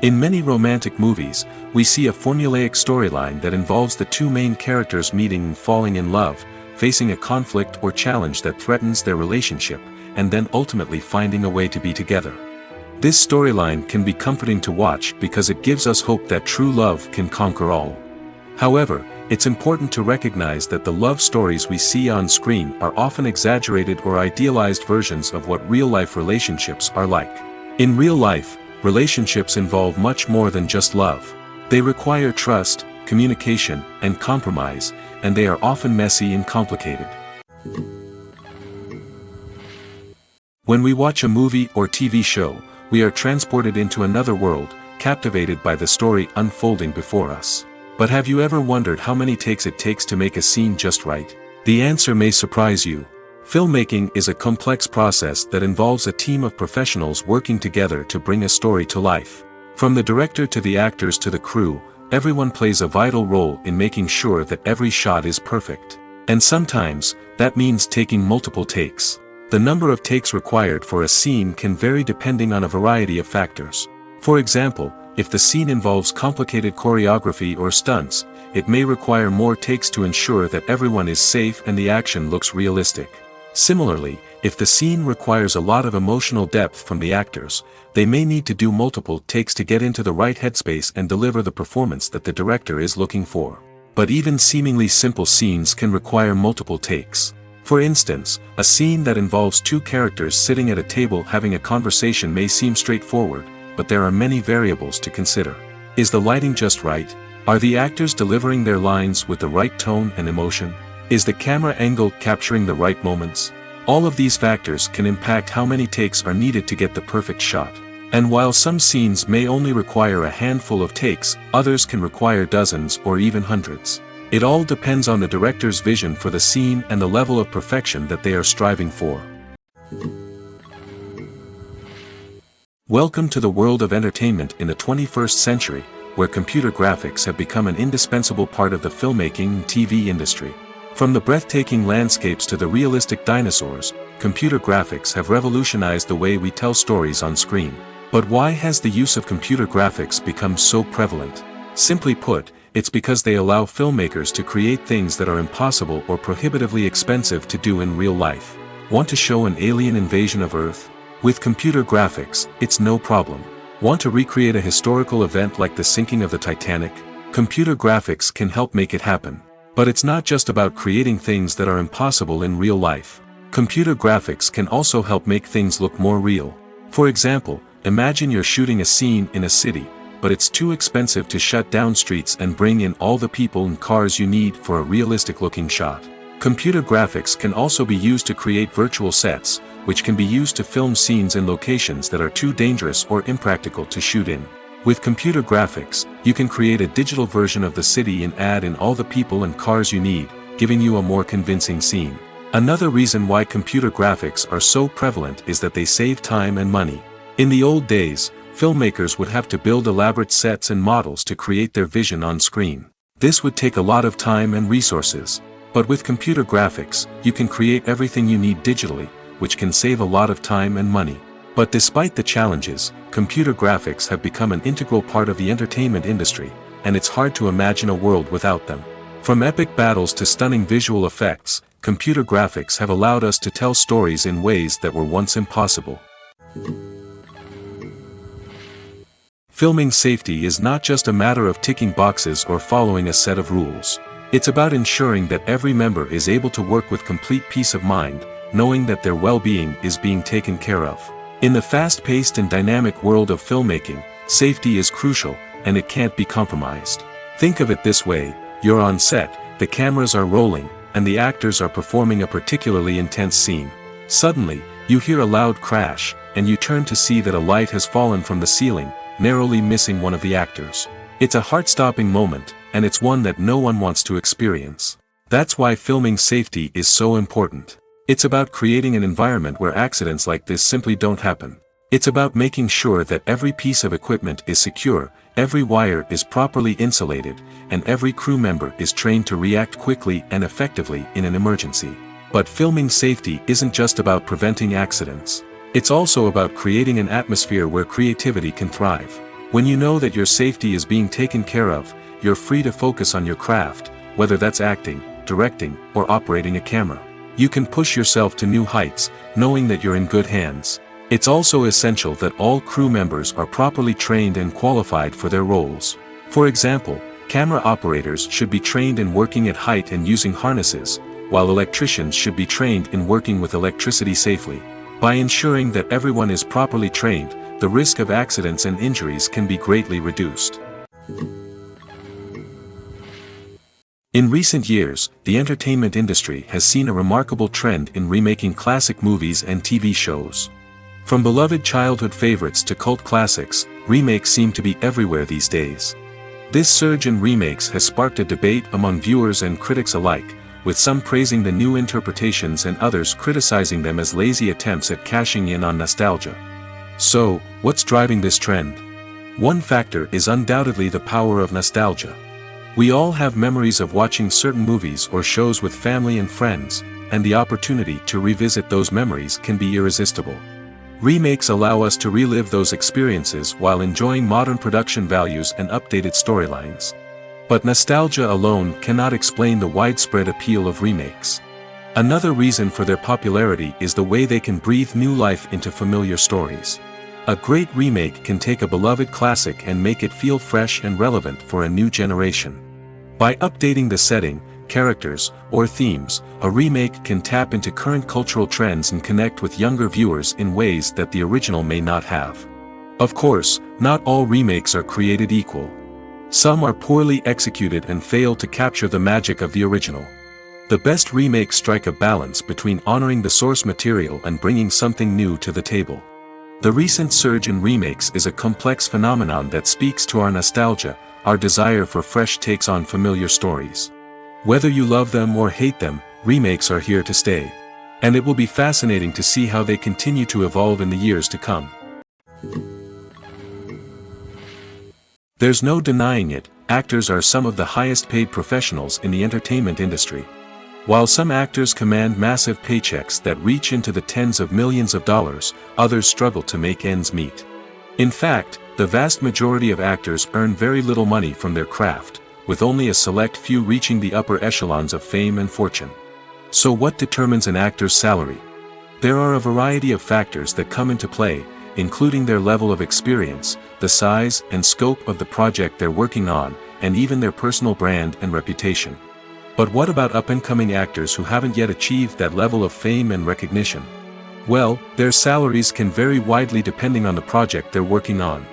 In many romantic movies, we see a formulaic storyline that involves the two main characters meeting and falling in love, facing a conflict or challenge that threatens their relationship, and then ultimately finding a way to be together. This storyline can be comforting to watch because it gives us hope that true love can conquer all. However, It's important to recognize that the love stories we see on screen are often exaggerated or idealized versions of what real-life relationships are like. In real life, relationships involve much more than just love. They require trust, communication, and compromise, and they are often messy and complicated. When we watch a movie or TV show, we are transported into another world, captivated by the story unfolding before us. But have you ever wondered how many takes it takes to make a scene just right? The answer may surprise you. Filmmaking is a complex process that involves a team of professionals working together to bring a story to life. From the director to the actors to the crew, everyone plays a vital role in making sure that every shot is perfect. And sometimes, that means taking multiple takes. The number of takes required for a scene can vary depending on a variety of factors. For example, if the scene involves complicated choreography or stunts, it may require more takes to ensure that everyone is safe and the action looks realistic. Similarly, if the scene requires a lot of emotional depth from the actors, they may need to do multiple takes to get into the right headspace and deliver the performance that the director is looking for. But even seemingly simple scenes can require multiple takes. For instance, a scene that involves two characters sitting at a table having a conversation may seem straightforward, but there are many variables to consider. Is the lighting just right? Are the actors delivering their lines with the right tone and emotion? Is the camera angle capturing the right moments? All of these factors can impact how many takes are needed to get the perfect shot. And while some scenes may only require a handful of takes, others can require dozens or even hundreds. It all depends on the director's vision for the scene and the level of perfection that they are striving for. Welcome to the world of entertainment in the 21st century, where computer graphics have become an indispensable part of the filmmaking and TV industry. From the breathtaking landscapes to the realistic dinosaurs, computer graphics have revolutionized the way we tell stories on screen. But why has the use of computer graphics become so prevalent? Simply put, it's because they allow filmmakers to create things that are impossible or prohibitively expensive to do in real life. Want to show an alien invasion of Earth? With computer graphics, it's no problem. Want to recreate a historical event like the sinking of the Titanic? Computer graphics can help make it happen. But it's not just about creating things that are impossible in real life. Computer graphics can also help make things look more real. For example, imagine you're shooting a scene in a city, but it's too expensive to shut down streets and bring in all the people and cars you need for a realistic-looking shot. Computer graphics can also be used to create virtual sets, which can be used to film scenes in locations that are too dangerous or impractical to shoot in. With computer graphics, you can create a digital version of the city and add in all the people and cars you need, giving you a more convincing scene. Another reason why computer graphics are so prevalent is that they save time and money. In the old days, filmmakers would have to build elaborate sets and models to create their vision on screen. This would take a lot of time and resources. But with computer graphics, you can create everything you need digitally, which can save a lot of time and money. But despite the challenges, computer graphics have become an integral part of the entertainment industry, and it's hard to imagine a world without them. From epic battles to stunning visual effects, computer graphics have allowed us to tell stories in ways that were once impossible. Filming safety is not just a matter of ticking boxes or following a set of rules. It's about ensuring that every member is able to work with complete peace of mind, knowing that their well-being is being taken care of. In the fast-paced and dynamic world of filmmaking, safety is crucial, and it can't be compromised. Think of it this way: you're on set, the cameras are rolling, and the actors are performing a particularly intense scene. Suddenly, you hear a loud crash, and you turn to see that a light has fallen from the ceiling, narrowly missing one of the actors. It's a heart-stopping moment, and it's one that no one wants to experience. That's why filming safety is so important. It's about creating an environment where accidents like this simply don't happen. It's about making sure that every piece of equipment is secure, every wire is properly insulated, and every crew member is trained to react quickly and effectively in an emergency. But filming safety isn't just about preventing accidents. It's also about creating an atmosphere where creativity can thrive. When you know that your safety is being taken care of, you're free to focus on your craft, whether that's acting, directing, or operating a camera. You can push yourself to new heights, knowing that you're in good hands. It's also essential that all crew members are properly trained and qualified for their roles. For example, Camera operators should be trained in working at height and using harnesses, while electricians should be trained in working with electricity safely. By ensuring that everyone is properly trained, the risk of accidents and injuries can be greatly reduced. In recent years, the entertainment industry has seen a remarkable trend in remaking classic movies and TV shows. From beloved childhood favorites to cult classics, remakes seem to be everywhere these days. This surge in remakes has sparked a debate among viewers and critics alike, with some praising the new interpretations and others criticizing them as lazy attempts at cashing in on nostalgia. So, what's driving this trend? One factor is undoubtedly the power of nostalgia. We all have memories of watching certain movies or shows with family and friends, and the opportunity to revisit those memories can be irresistible. Remakes allow us to relive those experiences while enjoying modern production values and updated storylines. But nostalgia alone cannot explain the widespread appeal of remakes. Another reason for their popularity is the way they can breathe new life into familiar stories. A great remake can take a beloved classic and make it feel fresh and relevant for a new generation. By updating the setting, characters, or themes, a remake can tap into current cultural trends and connect with younger viewers in ways that the original may not have. Of course, not all remakes are created equal. Some are poorly executed and fail to capture the magic of the original. The best remakes strike a balance between honoring the source material and bringing something new to the table. The recent surge in remakes is a complex phenomenon that speaks to our nostalgia, our desire for fresh takes on familiar stories. Whether you love them or hate them, remakes are here to stay. And it will be fascinating to see how they continue to evolve in the years to come. There's no denying it, actors are some of the highest paid professionals in the entertainment industry. While some actors command massive paychecks that reach into the tens of millions of dollars, others struggle to make ends meet. In fact, the vast majority of actors earn very little money from their craft, with only a select few reaching the upper echelons of fame and fortune. So what determines an actor's salary? There are a variety of factors that come into play, including their level of experience, the size and scope of the project they're working on, and even their personal brand and reputation. But what about up-and-coming actors who haven't yet achieved that level of fame and recognition? Well, their salaries can vary widely depending on the project they're working on.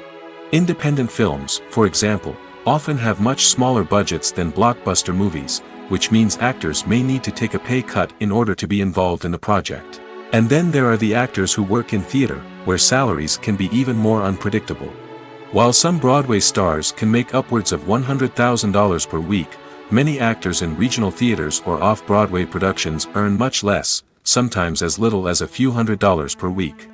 Independent films, for example, often have much smaller budgets than blockbuster movies, which means actors may need to take a pay cut in order to be involved in the project. And then there are the actors who work in theater, where salaries can be even more unpredictable. While some Broadway stars can make upwards of $100,000 per week, many actors in regional theaters or off-Broadway productions earn much less, sometimes as little as a few $100s per week.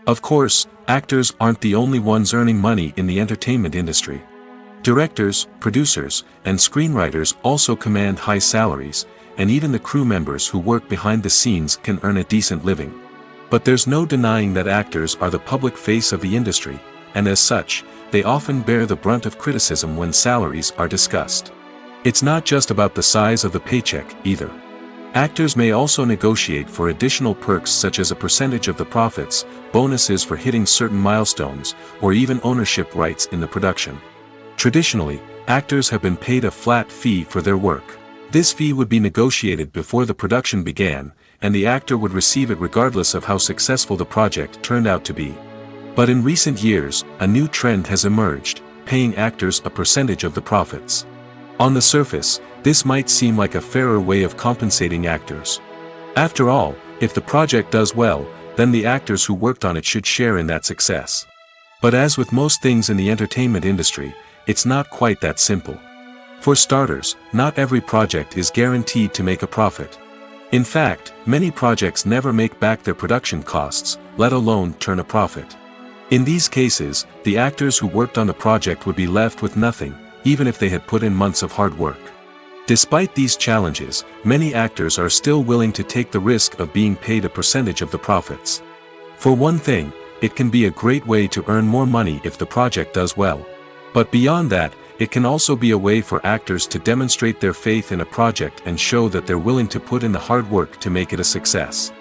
Of course, actors aren't the only ones earning money in the entertainment industry. Directors, producers, and screenwriters also command high salaries, and even the crew members who work behind the scenes can earn a decent living. But there's no denying that actors are the public face of the industry, and as such, they often bear the brunt of criticism when salaries are discussed. It's not just about the size of the paycheck, either. Actors may also negotiate for additional perks such as a percentage of the profits, bonuses for hitting certain milestones, or even ownership rights in the production. Traditionally, actors have been paid a flat fee for their work. This fee would be negotiated before the production began, and the actor would receive it regardless of how successful the project turned out to be. But in recent years, a new trend has emerged, paying actors a percentage of the profits. On the surface, this might seem like a fairer way of compensating actors. After all, if the project does well, then the actors who worked on it should share in that success. But as with most things in the entertainment industry, it's not quite that simple. For starters, not every project is guaranteed to make a profit. In fact, many projects never make back their production costs, let alone turn a profit. In these cases, the actors who worked on the project would be left with nothing, even if they had put in months of hard work. Despite these challenges, many actors are still willing to take the risk of being paid a percentage of the profits. For one thing, it can be a great way to earn more money if the project does well. But beyond that, it can also be a way for actors to demonstrate their faith in a project and show that they're willing to put in the hard work to make it a success.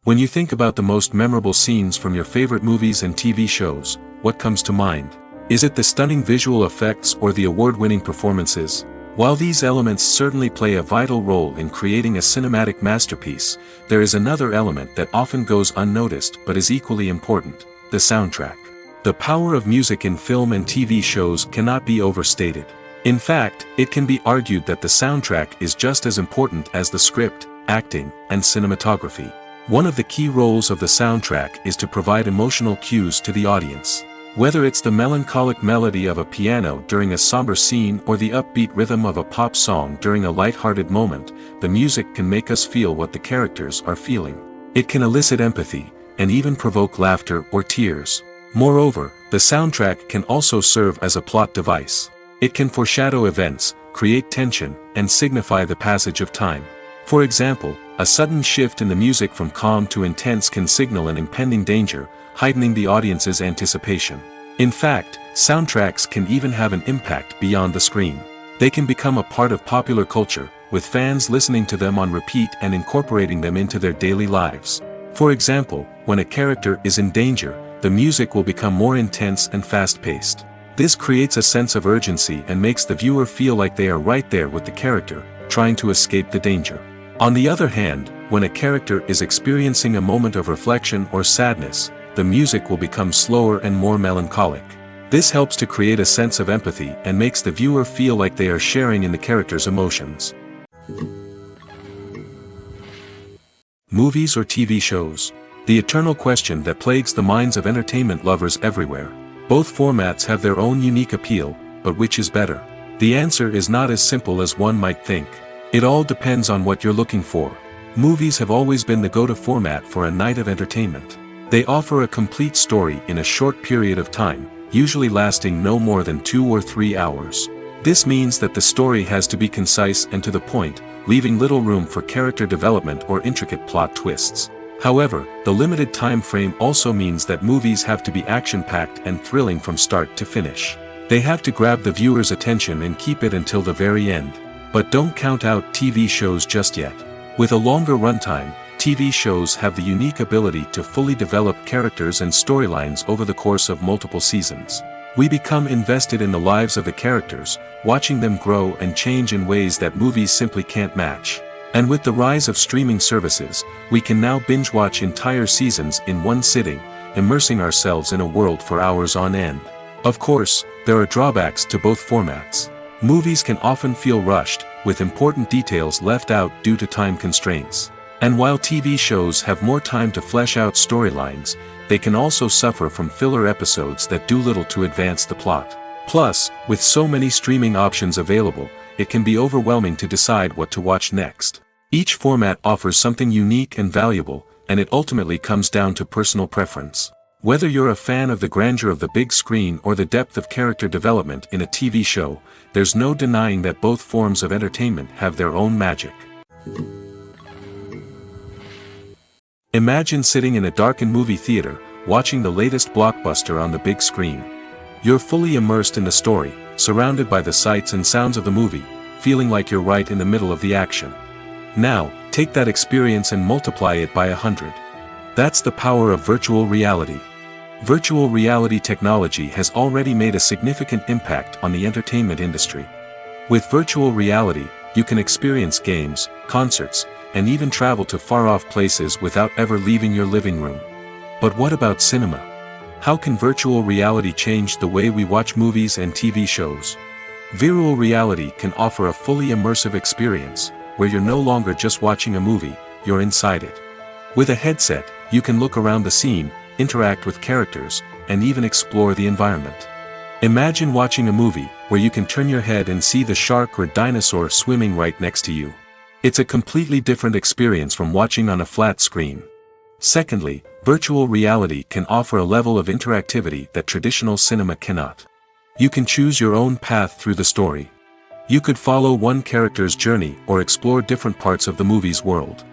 When you think about the most memorable scenes from your favorite movies and TV shows, what comes to mind? Is it the stunning visual effects or the award-winning performances? While these elements certainly play a vital role in creating a cinematic masterpiece, there is another element that often goes unnoticed but is equally important: the soundtrack. The power of music in film and TV shows cannot be overstated. In fact, it can be argued that the soundtrack is just as important as the script, acting, and cinematography. One of the key roles of the soundtrack is to provide emotional cues to the audience. Whether it's the melancholic melody of a piano during a somber scene or the upbeat rhythm of a pop song during a light-hearted moment, the music can make us feel what the characters are feeling. It can elicit empathy, and even provoke laughter or tears. Moreover, the soundtrack can also serve as a plot device. It can foreshadow events, create tension, and signify the passage of time. For example, a sudden shift in the music from calm to intense can signal an impending danger, heightening the audience's anticipation. In fact, soundtracks can even have an impact beyond the screen. They can become a part of popular culture, with fans listening to them on repeat and incorporating them into their daily lives. For example, when a character is in danger, the music will become more intense and fast-paced. This creates a sense of urgency and makes the viewer feel like they are right there with the character, trying to escape the danger. On the other hand, when a character is experiencing a moment of reflection or sadness, the music will become slower and more melancholic. This helps to create a sense of empathy and makes the viewer feel like they are sharing in the character's emotions. Movies or TV shows? The eternal question that plagues the minds of entertainment lovers everywhere. Both formats have their own unique appeal, but which is better? The answer is not as simple as one might think. It all depends on what you're looking for. Movies have always been the go-to format for a night of entertainment. They offer a complete story in a short period of time, usually lasting no more than 2 or 3 hours. This means that the story has to be concise and to the point, leaving little room for character development or intricate plot twists. However, the limited time frame also means that movies have to be action-packed and thrilling from start to finish. They have to grab the viewer's attention and keep it until the very end. But don't count out TV shows just yet. With a longer runtime, TV shows have the unique ability to fully develop characters and storylines over the course of multiple seasons. We become invested in the lives of the characters, watching them grow and change in ways that movies simply can't match. And with the rise of streaming services, we can now binge-watch entire seasons in one sitting, immersing ourselves in a world for hours on end. Of course, there are drawbacks to both formats. Movies can often feel rushed, with important details left out due to time constraints. And while TV shows have more time to flesh out storylines, they can also suffer from filler episodes that do little to advance the plot. Plus, with so many streaming options available, it can be overwhelming to decide what to watch next. Each format offers something unique and valuable, and it ultimately comes down to personal preference. Whether you're a fan of the grandeur of the big screen or the depth of character development in a TV show, there's no denying that both forms of entertainment have their own magic. Imagine sitting in a darkened movie theater, watching the latest blockbuster on the big screen. You're fully immersed in the story, surrounded by the sights and sounds of the movie, feeling like you're right in the middle of the action. Now, take that experience and multiply it by 100. That's the power of virtual reality. Virtual reality technology has already made a significant impact on the entertainment industry. With virtual reality, you can experience games, concerts, and even travel to far-off places without ever leaving your living room. But what about cinema? How can virtual reality change the way we watch movies and TV shows? Virtual reality can offer a fully immersive experience, where you're no longer just watching a movie, you're inside it. With a headset, you can look around the scene, interact with characters, and even explore the environment. Imagine watching a movie where you can turn your head and see the shark or dinosaur swimming right next to you. It's a completely different experience from watching on a flat screen. Secondly, virtual reality can offer a level of interactivity that traditional cinema cannot. You can choose your own path through the story. You could follow one character's journey or explore different parts of the movie's world.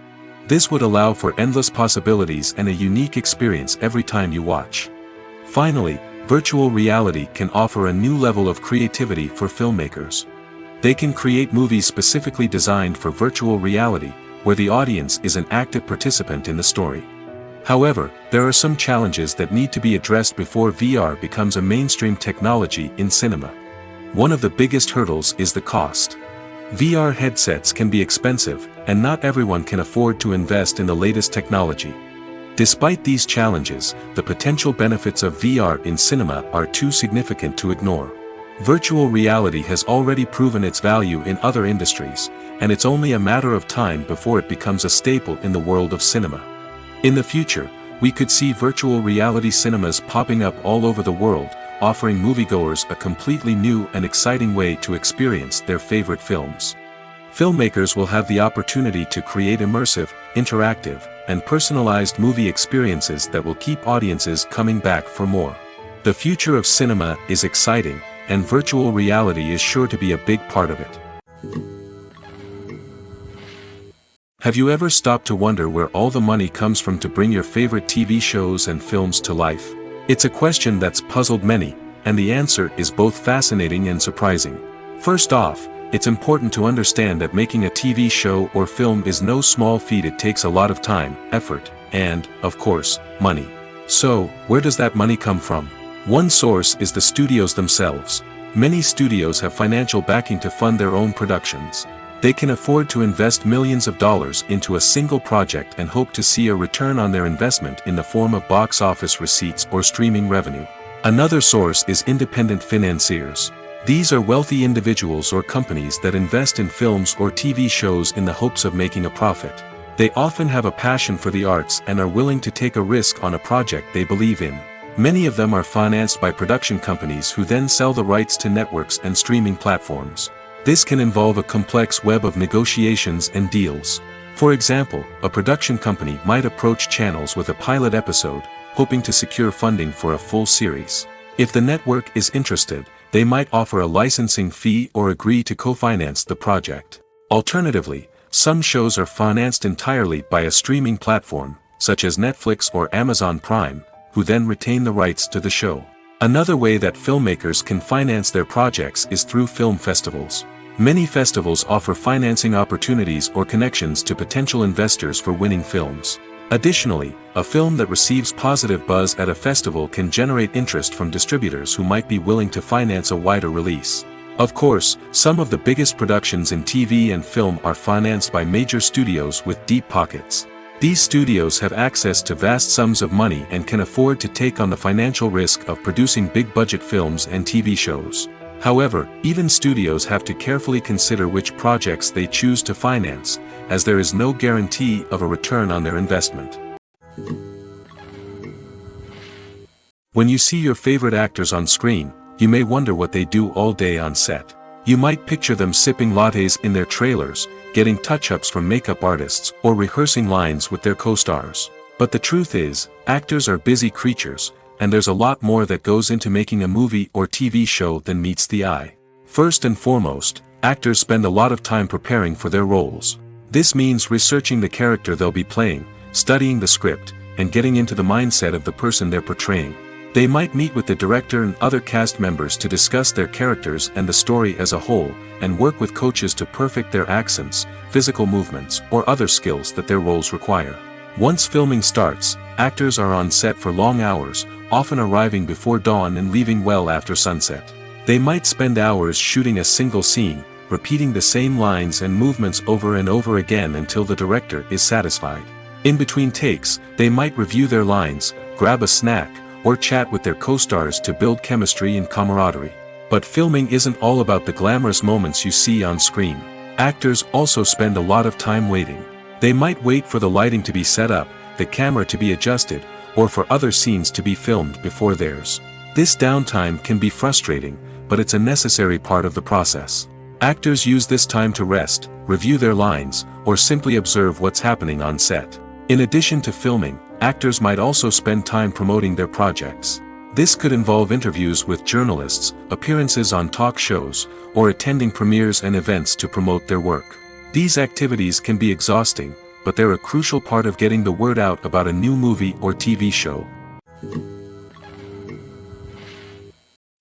This would allow for endless possibilities and a unique experience every time you watch. Finally, virtual reality can offer a new level of creativity for filmmakers. They can create movies specifically designed for virtual reality, where the audience is an active participant in the story. However, there are some challenges that need to be addressed before VR becomes a mainstream technology in cinema. One of the biggest hurdles is the cost. VR headsets can be expensive, and not everyone can afford to invest in the latest technology. Despite these challenges, the potential benefits of VR in cinema are too significant to ignore. Virtual reality has already proven its value in other industries, and it's only a matter of time before it becomes a staple in the world of cinema. In the future, we could see virtual reality cinemas popping up all over the world, offering moviegoers a completely new and exciting way to experience their favorite films. Filmmakers will have the opportunity to create immersive, interactive, and personalized movie experiences that will keep audiences coming back for more. The future of cinema is exciting, and virtual reality is sure to be a big part of it. Have you ever stopped to wonder where all the money comes from to bring your favorite TV shows and films to life? It's a question that's puzzled many, and the answer is both fascinating and surprising. First off, it's important to understand that making a TV show or film is no small feat. It takes a lot of time, effort, and, of course, money. So, where does that money come from? One source is the studios themselves. Many studios have financial backing to fund their own productions. They can afford to invest millions of dollars into a single project and hope to see a return on their investment in the form of box office receipts or streaming revenue. Another source is independent financiers. These are wealthy individuals or companies that invest in films or TV shows in the hopes of making a profit. They often have a passion for the arts and are willing to take a risk on a project they believe in. Many of them are financed by production companies who then sell the rights to networks and streaming platforms. This can involve a complex web of negotiations and deals. For example, a production company might approach channels with a pilot episode, hoping to secure funding for a full series. If the network is interested, they might offer a licensing fee or agree to co-finance the project. Alternatively, some shows are financed entirely by a streaming platform, such as Netflix or Amazon Prime, who then retain the rights to the show. Another way that filmmakers can finance their projects is through film festivals. Many festivals offer financing opportunities or connections to potential investors for winning films. Additionally, a film that receives positive buzz at a festival can generate interest from distributors who might be willing to finance a wider release. Of course, some of the biggest productions in TV and film are financed by major studios with deep pockets. These studios have access to vast sums of money and can afford to take on the financial risk of producing big-budget films and TV shows. However, even studios have to carefully consider which projects they choose to finance, as there is no guarantee of a return on their investment. When you see your favorite actors on screen, you may wonder what they do all day on set. You might picture them sipping lattes in their trailers, getting touch-ups from makeup artists, or rehearsing lines with their co-stars. But the truth is, actors are busy creatures, and there's a lot more that goes into making a movie or TV show than meets the eye. First and foremost, actors spend a lot of time preparing for their roles. This means researching the character they'll be playing, studying the script, and getting into the mindset of the person they're portraying. They might meet with the director and other cast members to discuss their characters and the story as a whole, and work with coaches to perfect their accents, physical movements, or other skills that their roles require. Once filming starts, actors are on set for long hours, often arriving before dawn and leaving well after sunset. They might spend hours shooting a single scene, repeating the same lines and movements over and over again until the director is satisfied. In between takes, they might review their lines, grab a snack, or chat with their co-stars to build chemistry and camaraderie. But filming isn't all about the glamorous moments you see on screen. Actors also spend a lot of time waiting. They might wait for the lighting to be set up, the camera to be adjusted, or for other scenes to be filmed before theirs. This downtime can be frustrating, but it's a necessary part of the process. Actors use this time to rest, review their lines, or simply observe what's happening on set. In addition to filming, actors might also spend time promoting their projects. This could involve interviews with journalists, appearances on talk shows, or attending premieres and events to promote their work. These activities can be exhausting, but they're a crucial part of getting the word out about a new movie or TV show.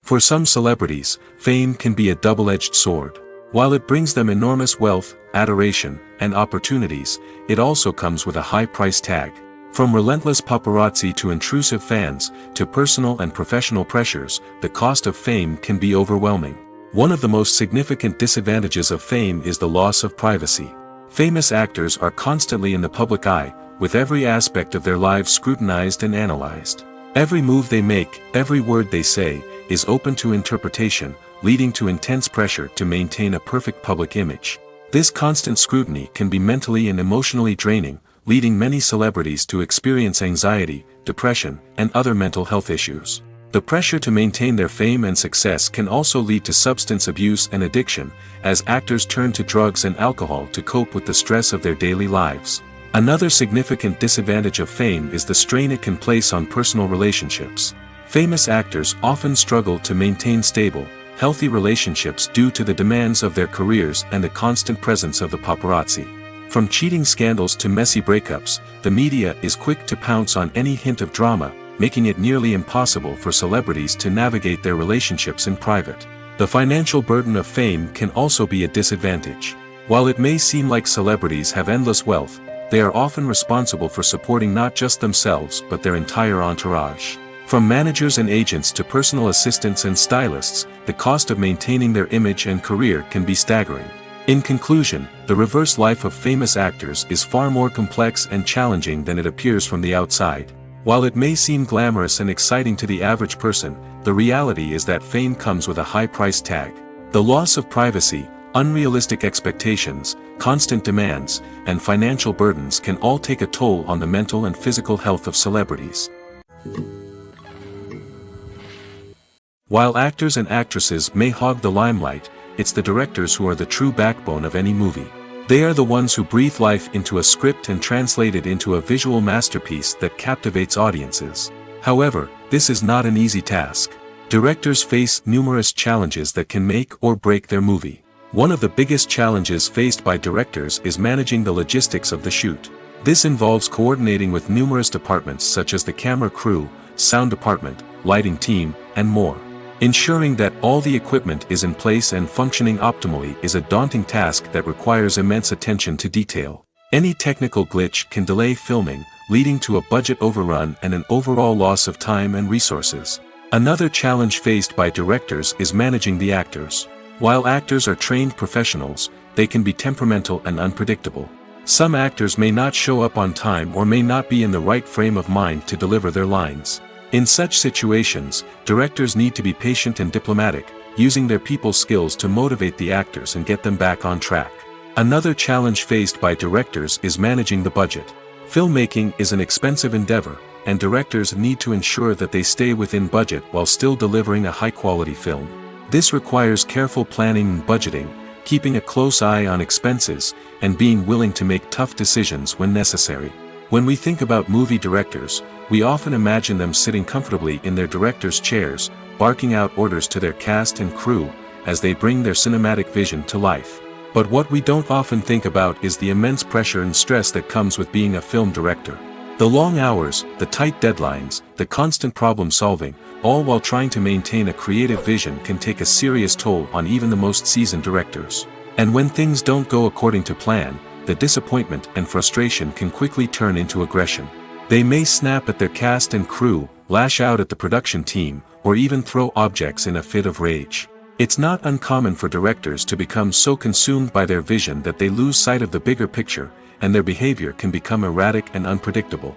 For some celebrities, fame can be a double-edged sword. While it brings them enormous wealth, adoration, and opportunities, it also comes with a high price tag. From relentless paparazzi to intrusive fans, to personal and professional pressures, the cost of fame can be overwhelming. One of the most significant disadvantages of fame is the loss of privacy. Famous actors are constantly in the public eye, with every aspect of their lives scrutinized and analyzed. Every move they make, every word they say, is open to interpretation, leading to intense pressure to maintain a perfect public image. This constant scrutiny can be mentally and emotionally draining, leading many celebrities to experience anxiety, depression, and other mental health issues. The pressure to maintain their fame and success can also lead to substance abuse and addiction, as actors turn to drugs and alcohol to cope with the stress of their daily lives. Another significant disadvantage of fame is the strain it can place on personal relationships. Famous actors often struggle to maintain stable, healthy relationships due to the demands of their careers and the constant presence of the paparazzi. From cheating scandals to messy breakups, the media is quick to pounce on any hint of drama, making it nearly impossible for celebrities to navigate their relationships in private. The financial burden of fame can also be a disadvantage. While it may seem like celebrities have endless wealth, they are often responsible for supporting not just themselves but their entire entourage. From managers and agents to personal assistants and stylists, the cost of maintaining their image and career can be staggering. In conclusion, the reverse life of famous actors is far more complex and challenging than it appears from the outside. While it may seem glamorous and exciting to the average person, the reality is that fame comes with a high price tag. The loss of privacy, unrealistic expectations, constant demands, and financial burdens can all take a toll on the mental and physical health of celebrities. While actors and actresses may hog the limelight, it's the directors who are the true backbone of any movie. They are the ones who breathe life into a script and translate it into a visual masterpiece that captivates audiences. However, this is not an easy task. Directors face numerous challenges that can make or break their movie. One of the biggest challenges faced by directors is managing the logistics of the shoot. This involves coordinating with numerous departments such as the camera crew, sound department, lighting team, and more. Ensuring that all the equipment is in place and functioning optimally is a daunting task that requires immense attention to detail. Any technical glitch can delay filming, leading to a budget overrun and an overall loss of time and resources. Another challenge faced by directors is managing the actors. While actors are trained professionals, they can be temperamental and unpredictable. Some actors may not show up on time or may not be in the right frame of mind to deliver their lines. In such situations, directors need to be patient and diplomatic, using their people skills to motivate the actors and get them back on track. Another challenge faced by directors is managing the budget. Filmmaking is an expensive endeavor, and directors need to ensure that they stay within budget while still delivering a high-quality film. This requires careful planning and budgeting, keeping a close eye on expenses, and being willing to make tough decisions when necessary. When we think about movie directors, we often imagine them sitting comfortably in their director's chairs, barking out orders to their cast and crew, as they bring their cinematic vision to life. But what we don't often think about is the immense pressure and stress that comes with being a film director. The long hours, the tight deadlines, the constant problem solving, all while trying to maintain a creative vision can take a serious toll on even the most seasoned directors. And when things don't go according to plan, the disappointment and frustration can quickly turn into aggression. They may snap at their cast and crew, lash out at the production team, or even throw objects in a fit of rage. It's not uncommon for directors to become so consumed by their vision that they lose sight of the bigger picture, and their behavior can become erratic and unpredictable.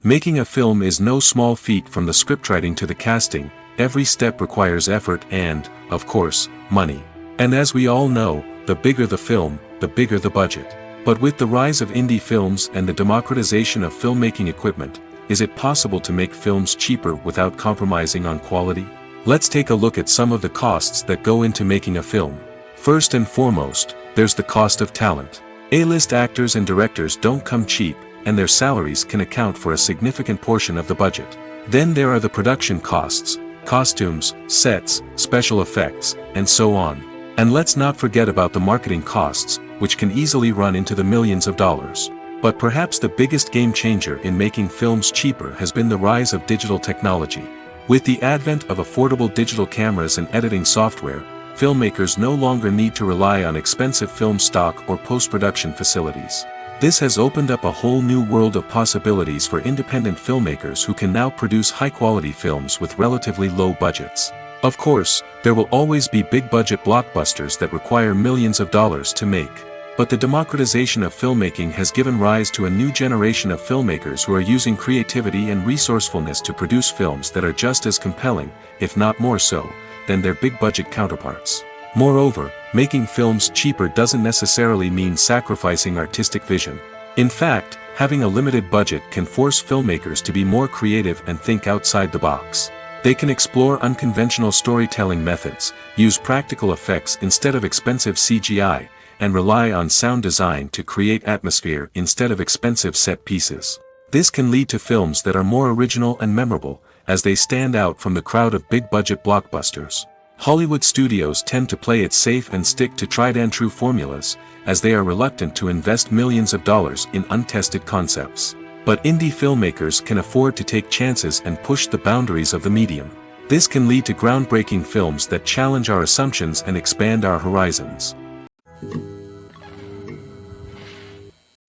Making a film is no small feat. From the scriptwriting to the casting, every step requires effort and, of course, money. And as we all know, the bigger the film, the bigger the budget. But with the rise of indie films and the democratization of filmmaking equipment, is it possible to make films cheaper without compromising on quality? Let's take a look at some of the costs that go into making a film. First and foremost, there's the cost of talent. A-list actors and directors don't come cheap, and their salaries can account for a significant portion of the budget. Then there are the production costs, costumes, sets, special effects, and so on. And let's not forget about the marketing costs, which can easily run into the millions of dollars. But perhaps the biggest game changer in making films cheaper has been the rise of digital technology. With the advent of affordable digital cameras and editing software, filmmakers no longer need to rely on expensive film stock or post-production facilities. This has opened up a whole new world of possibilities for independent filmmakers who can now produce high-quality films with relatively low budgets. Of course, there will always be big-budget blockbusters that require millions of dollars to make. But the democratization of filmmaking has given rise to a new generation of filmmakers who are using creativity and resourcefulness to produce films that are just as compelling, if not more so, than their big-budget counterparts. Moreover, making films cheaper doesn't necessarily mean sacrificing artistic vision. In fact, having a limited budget can force filmmakers to be more creative and think outside the box. They can explore unconventional storytelling methods, use practical effects instead of expensive CGI, and rely on sound design to create atmosphere instead of expensive set pieces. This can lead to films that are more original and memorable, as they stand out from the crowd of big-budget blockbusters. Hollywood studios tend to play it safe and stick to tried-and-true formulas, as they are reluctant to invest millions of dollars in untested concepts. But indie filmmakers can afford to take chances and push the boundaries of the medium. This can lead to groundbreaking films that challenge our assumptions and expand our horizons.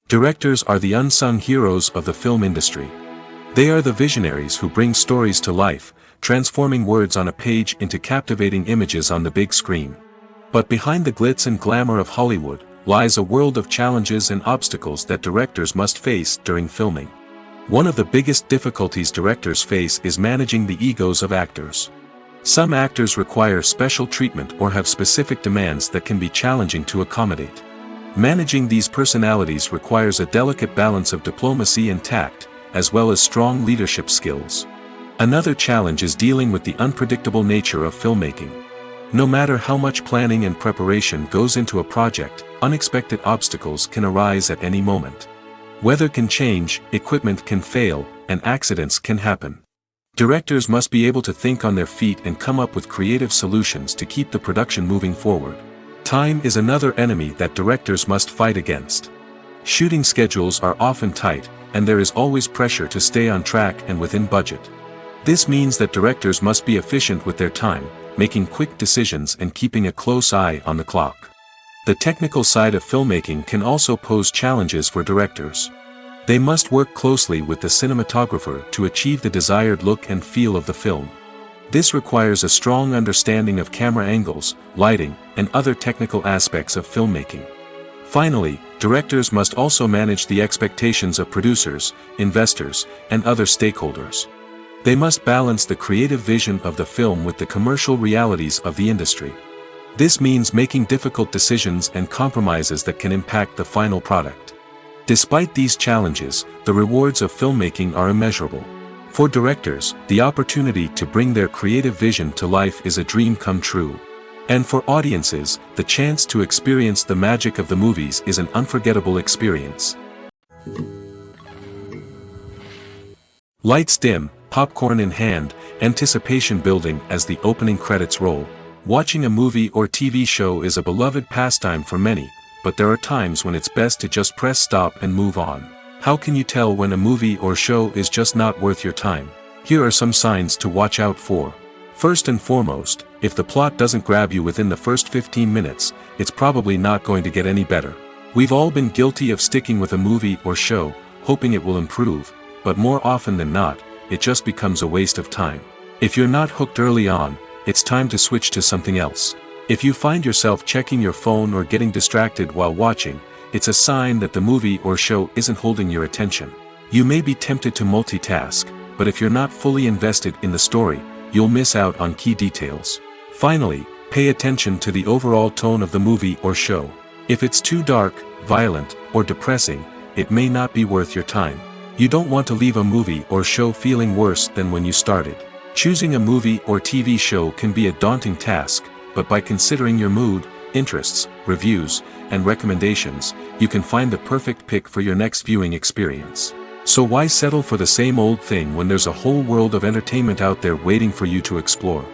Directors are the unsung heroes of the film industry. They are the visionaries who bring stories to life, transforming words on a page into captivating images on the big screen. But behind the glitz and glamour of Hollywood lies a world of challenges and obstacles that directors must face during filming. One of the biggest difficulties directors face is managing the egos of actors. Some actors require special treatment or have specific demands that can be challenging to accommodate. Managing these personalities requires a delicate balance of diplomacy and tact, as well as strong leadership skills. Another challenge is dealing with the unpredictable nature of filmmaking. No matter how much planning and preparation goes into a project, unexpected obstacles can arise at any moment. Weather can change, equipment can fail, and accidents can happen. Directors must be able to think on their feet and come up with creative solutions to keep the production moving forward. Time is another enemy that directors must fight against. Shooting schedules are often tight, and there is always pressure to stay on track and within budget. This means that directors must be efficient with their time, making quick decisions and keeping a close eye on the clock. The technical side of filmmaking can also pose challenges for directors. They must work closely with the cinematographer to achieve the desired look and feel of the film. This requires a strong understanding of camera angles, lighting, and other technical aspects of filmmaking. Finally, directors must also manage the expectations of producers, investors, and other stakeholders. They must balance the creative vision of the film with the commercial realities of the industry. This means making difficult decisions and compromises that can impact the final product. Despite these challenges, the rewards of filmmaking are immeasurable. For directors, the opportunity to bring their creative vision to life is a dream come true. And for audiences, the chance to experience the magic of the movies is an unforgettable experience. Lights dim, popcorn in hand, anticipation building as the opening credits roll. Watching a movie or TV show is a beloved pastime for many, but there are times when it's best to just press stop and move on. How can you tell when a movie or show is just not worth your time? Here are some signs to watch out for. First and foremost, if the plot doesn't grab you within the first 15 minutes, it's probably not going to get any better. We've all been guilty of sticking with a movie or show, hoping it will improve, but more often than not, it just becomes a waste of time. If you're not hooked early on, it's time to switch to something else. If you find yourself checking your phone or getting distracted while watching, it's a sign that the movie or show isn't holding your attention. You may be tempted to multitask, but if you're not fully invested in the story, you'll miss out on key details. Finally, pay attention to the overall tone of the movie or show. If it's too dark, violent, or depressing, it may not be worth your time. You don't want to leave a movie or show feeling worse than when you started. Choosing a movie or TV show can be a daunting task, but by considering your mood, interests, reviews, and recommendations, you can find the perfect pick for your next viewing experience. So why settle for the same old thing when there's a whole world of entertainment out there waiting for you to explore?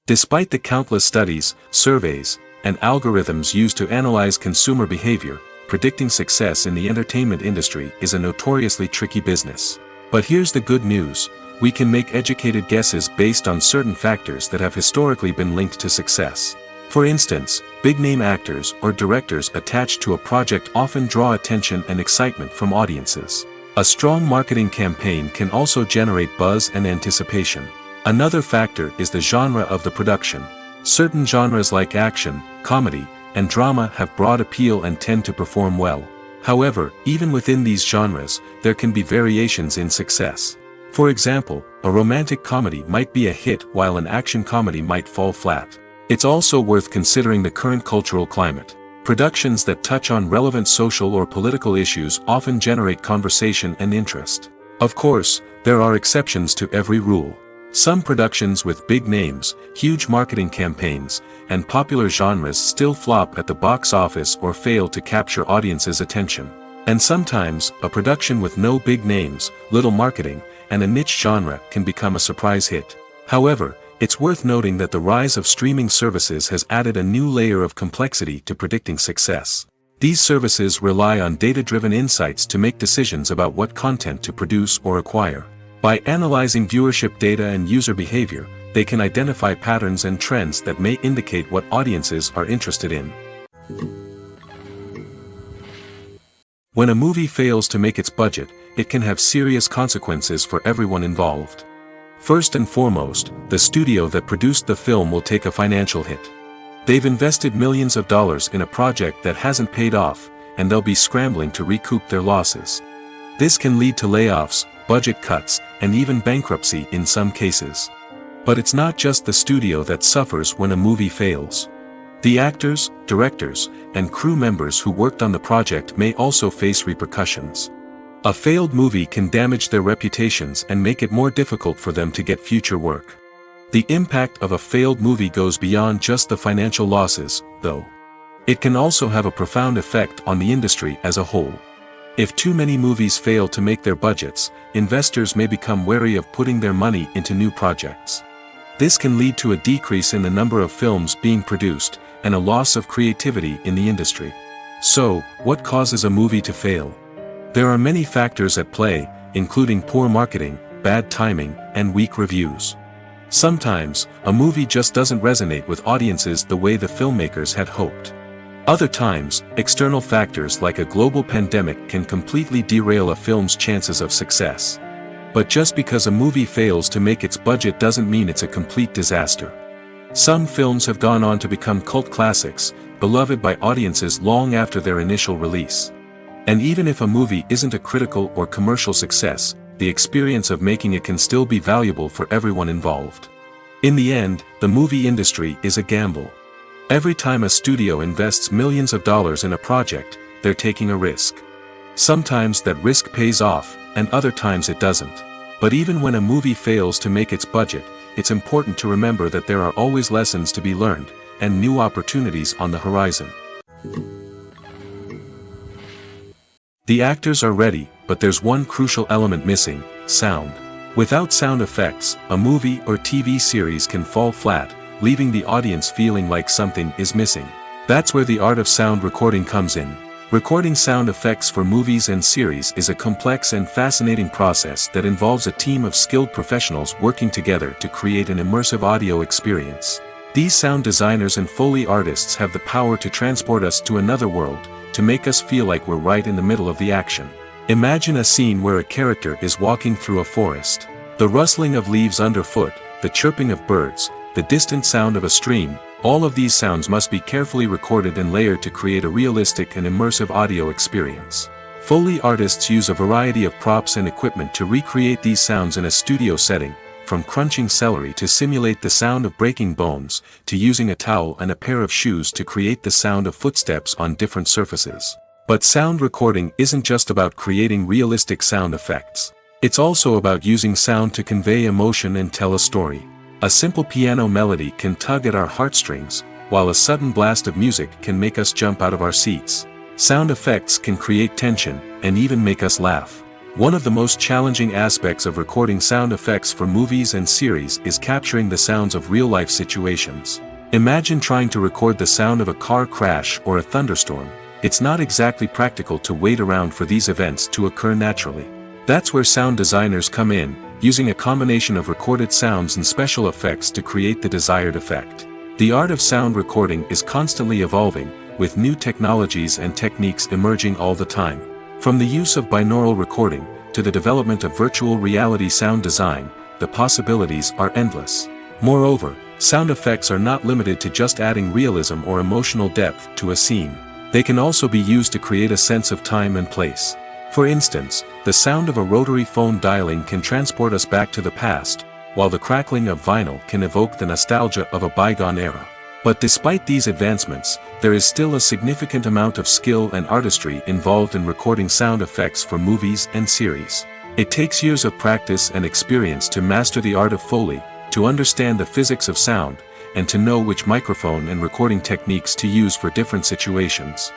Despite the countless studies, surveys, and algorithms used to analyze consumer behavior, predicting success in the entertainment industry is a notoriously tricky business. But here's the good news: we can make educated guesses based on certain factors that have historically been linked to success. For instance, big-name actors or directors attached to a project often draw attention and excitement from audiences. A strong marketing campaign can also generate buzz and anticipation. Another factor is the genre of the production. Certain genres like action, comedy, and drama have broad appeal and tend to perform well. However, even within these genres, there can be variations in success. For example, a romantic comedy might be a hit while an action comedy might fall flat. It's also worth considering the current cultural climate. Productions that touch on relevant social or political issues often generate conversation and interest. Of course, there are exceptions to every rule. Some productions with big names, huge marketing campaigns, and popular genres still flop at the box office or fail to capture audiences' attention. And sometimes, a production with no big names, little marketing, and a niche genre can become a surprise hit. However, it's worth noting that the rise of streaming services has added a new layer of complexity to predicting success. These services rely on data-driven insights to make decisions about what content to produce or acquire. By analyzing viewership data and user behavior, they can identify patterns and trends that may indicate what audiences are interested in. When a movie fails to make its budget, it can have serious consequences for everyone involved. First and foremost, the studio that produced the film will take a financial hit. They've invested millions of dollars in a project that hasn't paid off, and they'll be scrambling to recoup their losses. This can lead to layoffs, budget cuts, and even bankruptcy in some cases. But it's not just the studio that suffers when a movie fails. The actors, directors, and crew members who worked on the project may also face repercussions. A failed movie can damage their reputations and make it more difficult for them to get future work. The impact of a failed movie goes beyond just the financial losses, though. It can also have a profound effect on the industry as a whole. If too many movies fail to make their budgets, investors may become wary of putting their money into new projects. This can lead to a decrease in the number of films being produced, and a loss of creativity in the industry. So, what causes a movie to fail? There are many factors at play, including poor marketing, bad timing, and weak reviews. Sometimes, a movie just doesn't resonate with audiences the way the filmmakers had hoped. Other times, external factors like a global pandemic can completely derail a film's chances of success. But just because a movie fails to make its budget doesn't mean it's a complete disaster. Some films have gone on to become cult classics, beloved by audiences long after their initial release. And even if a movie isn't a critical or commercial success, the experience of making it can still be valuable for everyone involved. In the end, the movie industry is a gamble. Every time a studio invests millions of dollars in a project, they're taking a risk. Sometimes that risk pays off, and other times it doesn't. But even when a movie fails to make its budget, it's important to remember that there are always lessons to be learned, and new opportunities on the horizon. The actors are ready, but there's one crucial element missing: sound. Without sound effects, a movie or TV series can fall flat, leaving the audience feeling like something is missing. That's where the art of sound recording comes in. Recording sound effects for movies and series is a complex and fascinating process that involves a team of skilled professionals working together to create an immersive audio experience. These sound designers and Foley artists have the power to transport us to another world, to make us feel like we're right in the middle of the action. Imagine a scene where a character is walking through a forest. The rustling of leaves underfoot, the chirping of birds, the distant sound of a stream, all of these sounds must be carefully recorded and layered to create a realistic and immersive audio experience. Foley artists use a variety of props and equipment to recreate these sounds in a studio setting, from crunching celery to simulate the sound of breaking bones, to using a towel and a pair of shoes to create the sound of footsteps on different surfaces. But sound recording isn't just about creating realistic sound effects. It's also about using sound to convey emotion and tell a story. A simple piano melody can tug at our heartstrings, while a sudden blast of music can make us jump out of our seats. Sound effects can create tension, and even make us laugh. One of the most challenging aspects of recording sound effects for movies and series is capturing the sounds of real-life situations. Imagine trying to record the sound of a car crash or a thunderstorm. It's not exactly practical to wait around for these events to occur naturally. That's where sound designers come in, using a combination of recorded sounds and special effects to create the desired effect. The art of sound recording is constantly evolving, with new technologies and techniques emerging all the time. From the use of binaural recording, to the development of virtual reality sound design, the possibilities are endless. Moreover, sound effects are not limited to just adding realism or emotional depth to a scene. They can also be used to create a sense of time and place. For instance, the sound of a rotary phone dialing can transport us back to the past, while the crackling of vinyl can evoke the nostalgia of a bygone era. But despite these advancements, there is still a significant amount of skill and artistry involved in recording sound effects for movies and series. It takes years of practice and experience to master the art of Foley, to understand the physics of sound, and to know which microphone and recording techniques to use for different situations.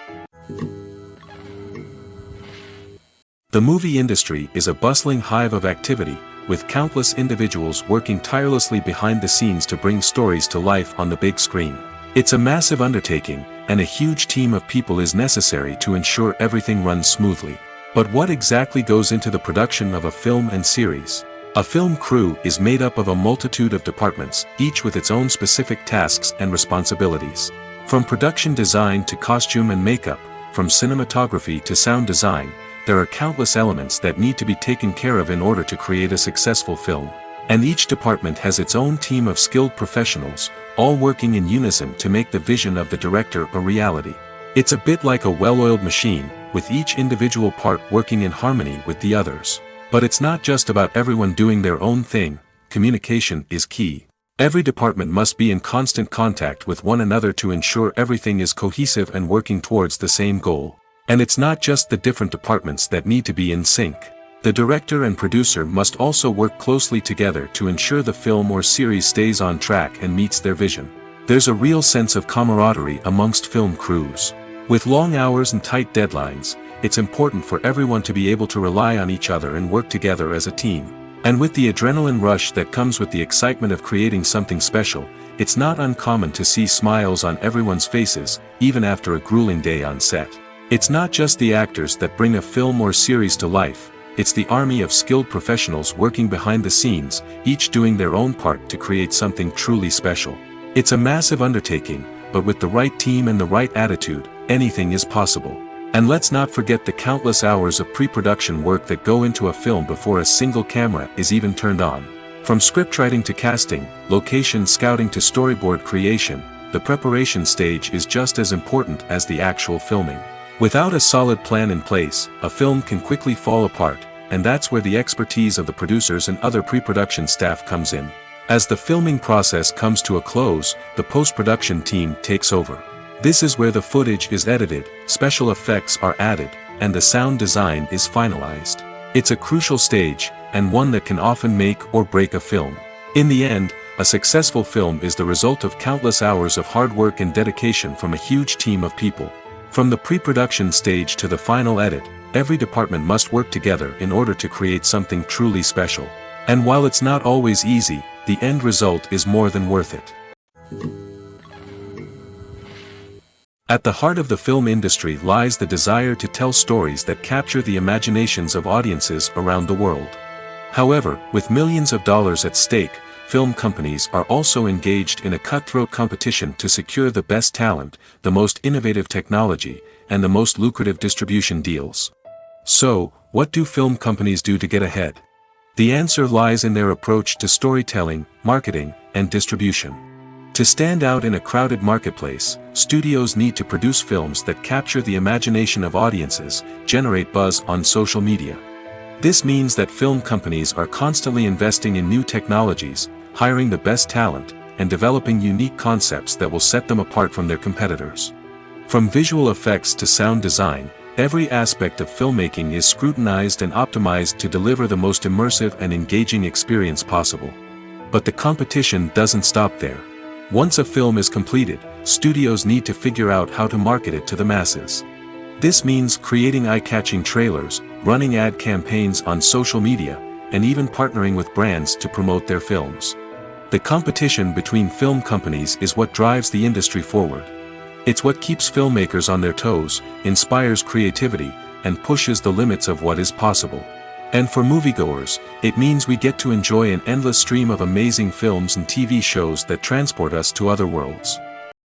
The movie industry is a bustling hive of activity, with countless individuals working tirelessly behind the scenes to bring stories to life on the big screen. It's a massive undertaking, and a huge team of people is necessary to ensure everything runs smoothly. But what exactly goes into the production of a film and series? A film crew is made up of a multitude of departments, each with its own specific tasks and responsibilities. From production design to costume and makeup, from cinematography to sound design, there are countless elements that need to be taken care of in order to create a successful film. And each department has its own team of skilled professionals, all working in unison to make the vision of the director a reality. It's a bit like a well-oiled machine, with each individual part working in harmony with the others. But it's not just about everyone doing their own thing. Communication is key. Every department must be in constant contact with one another to ensure everything is cohesive and working towards the same goal. And it's not just the different departments that need to be in sync. The director and producer must also work closely together to ensure the film or series stays on track and meets their vision. There's a real sense of camaraderie amongst film crews. With long hours and tight deadlines, it's important for everyone to be able to rely on each other and work together as a team. And with the adrenaline rush that comes with the excitement of creating something special, it's not uncommon to see smiles on everyone's faces, even after a grueling day on set. It's not just the actors that bring a film or series to life, it's the army of skilled professionals working behind the scenes, each doing their own part to create something truly special. It's a massive undertaking, but with the right team and the right attitude, anything is possible. And let's not forget the countless hours of pre-production work that go into a film before a single camera is even turned on. From scriptwriting to casting, location scouting to storyboard creation, the preparation stage is just as important as the actual filming. Without a solid plan in place, a film can quickly fall apart, and that's where the expertise of the producers and other pre-production staff comes in. As the filming process comes to a close, the post-production team takes over. This is where the footage is edited, special effects are added, and the sound design is finalized. It's a crucial stage, and one that can often make or break a film. In the end, a successful film is the result of countless hours of hard work and dedication from a huge team of people. From the pre-production stage to the final edit, every department must work together in order to create something truly special. And while it's not always easy, the end result is more than worth it. At the heart of the film industry lies the desire to tell stories that capture the imaginations of audiences around the world. However, with millions of dollars at stake, film companies are also engaged in a cutthroat competition to secure the best talent, the most innovative technology, and the most lucrative distribution deals. So, what do film companies do to get ahead? The answer lies in their approach to storytelling, marketing, and distribution. To stand out in a crowded marketplace, studios need to produce films that capture the imagination of audiences, generate buzz on social media. This means that film companies are constantly investing in new technologies, hiring the best talent, and developing unique concepts that will set them apart from their competitors. From visual effects to sound design, every aspect of filmmaking is scrutinized and optimized to deliver the most immersive and engaging experience possible. But the competition doesn't stop there. Once a film is completed, studios need to figure out how to market it to the masses. This means creating eye-catching trailers, running ad campaigns on social media, and even partnering with brands to promote their films. The competition between film companies is what drives the industry forward. It's what keeps filmmakers on their toes, inspires creativity, and pushes the limits of what is possible. And for moviegoers, it means we get to enjoy an endless stream of amazing films and TV shows that transport us to other worlds.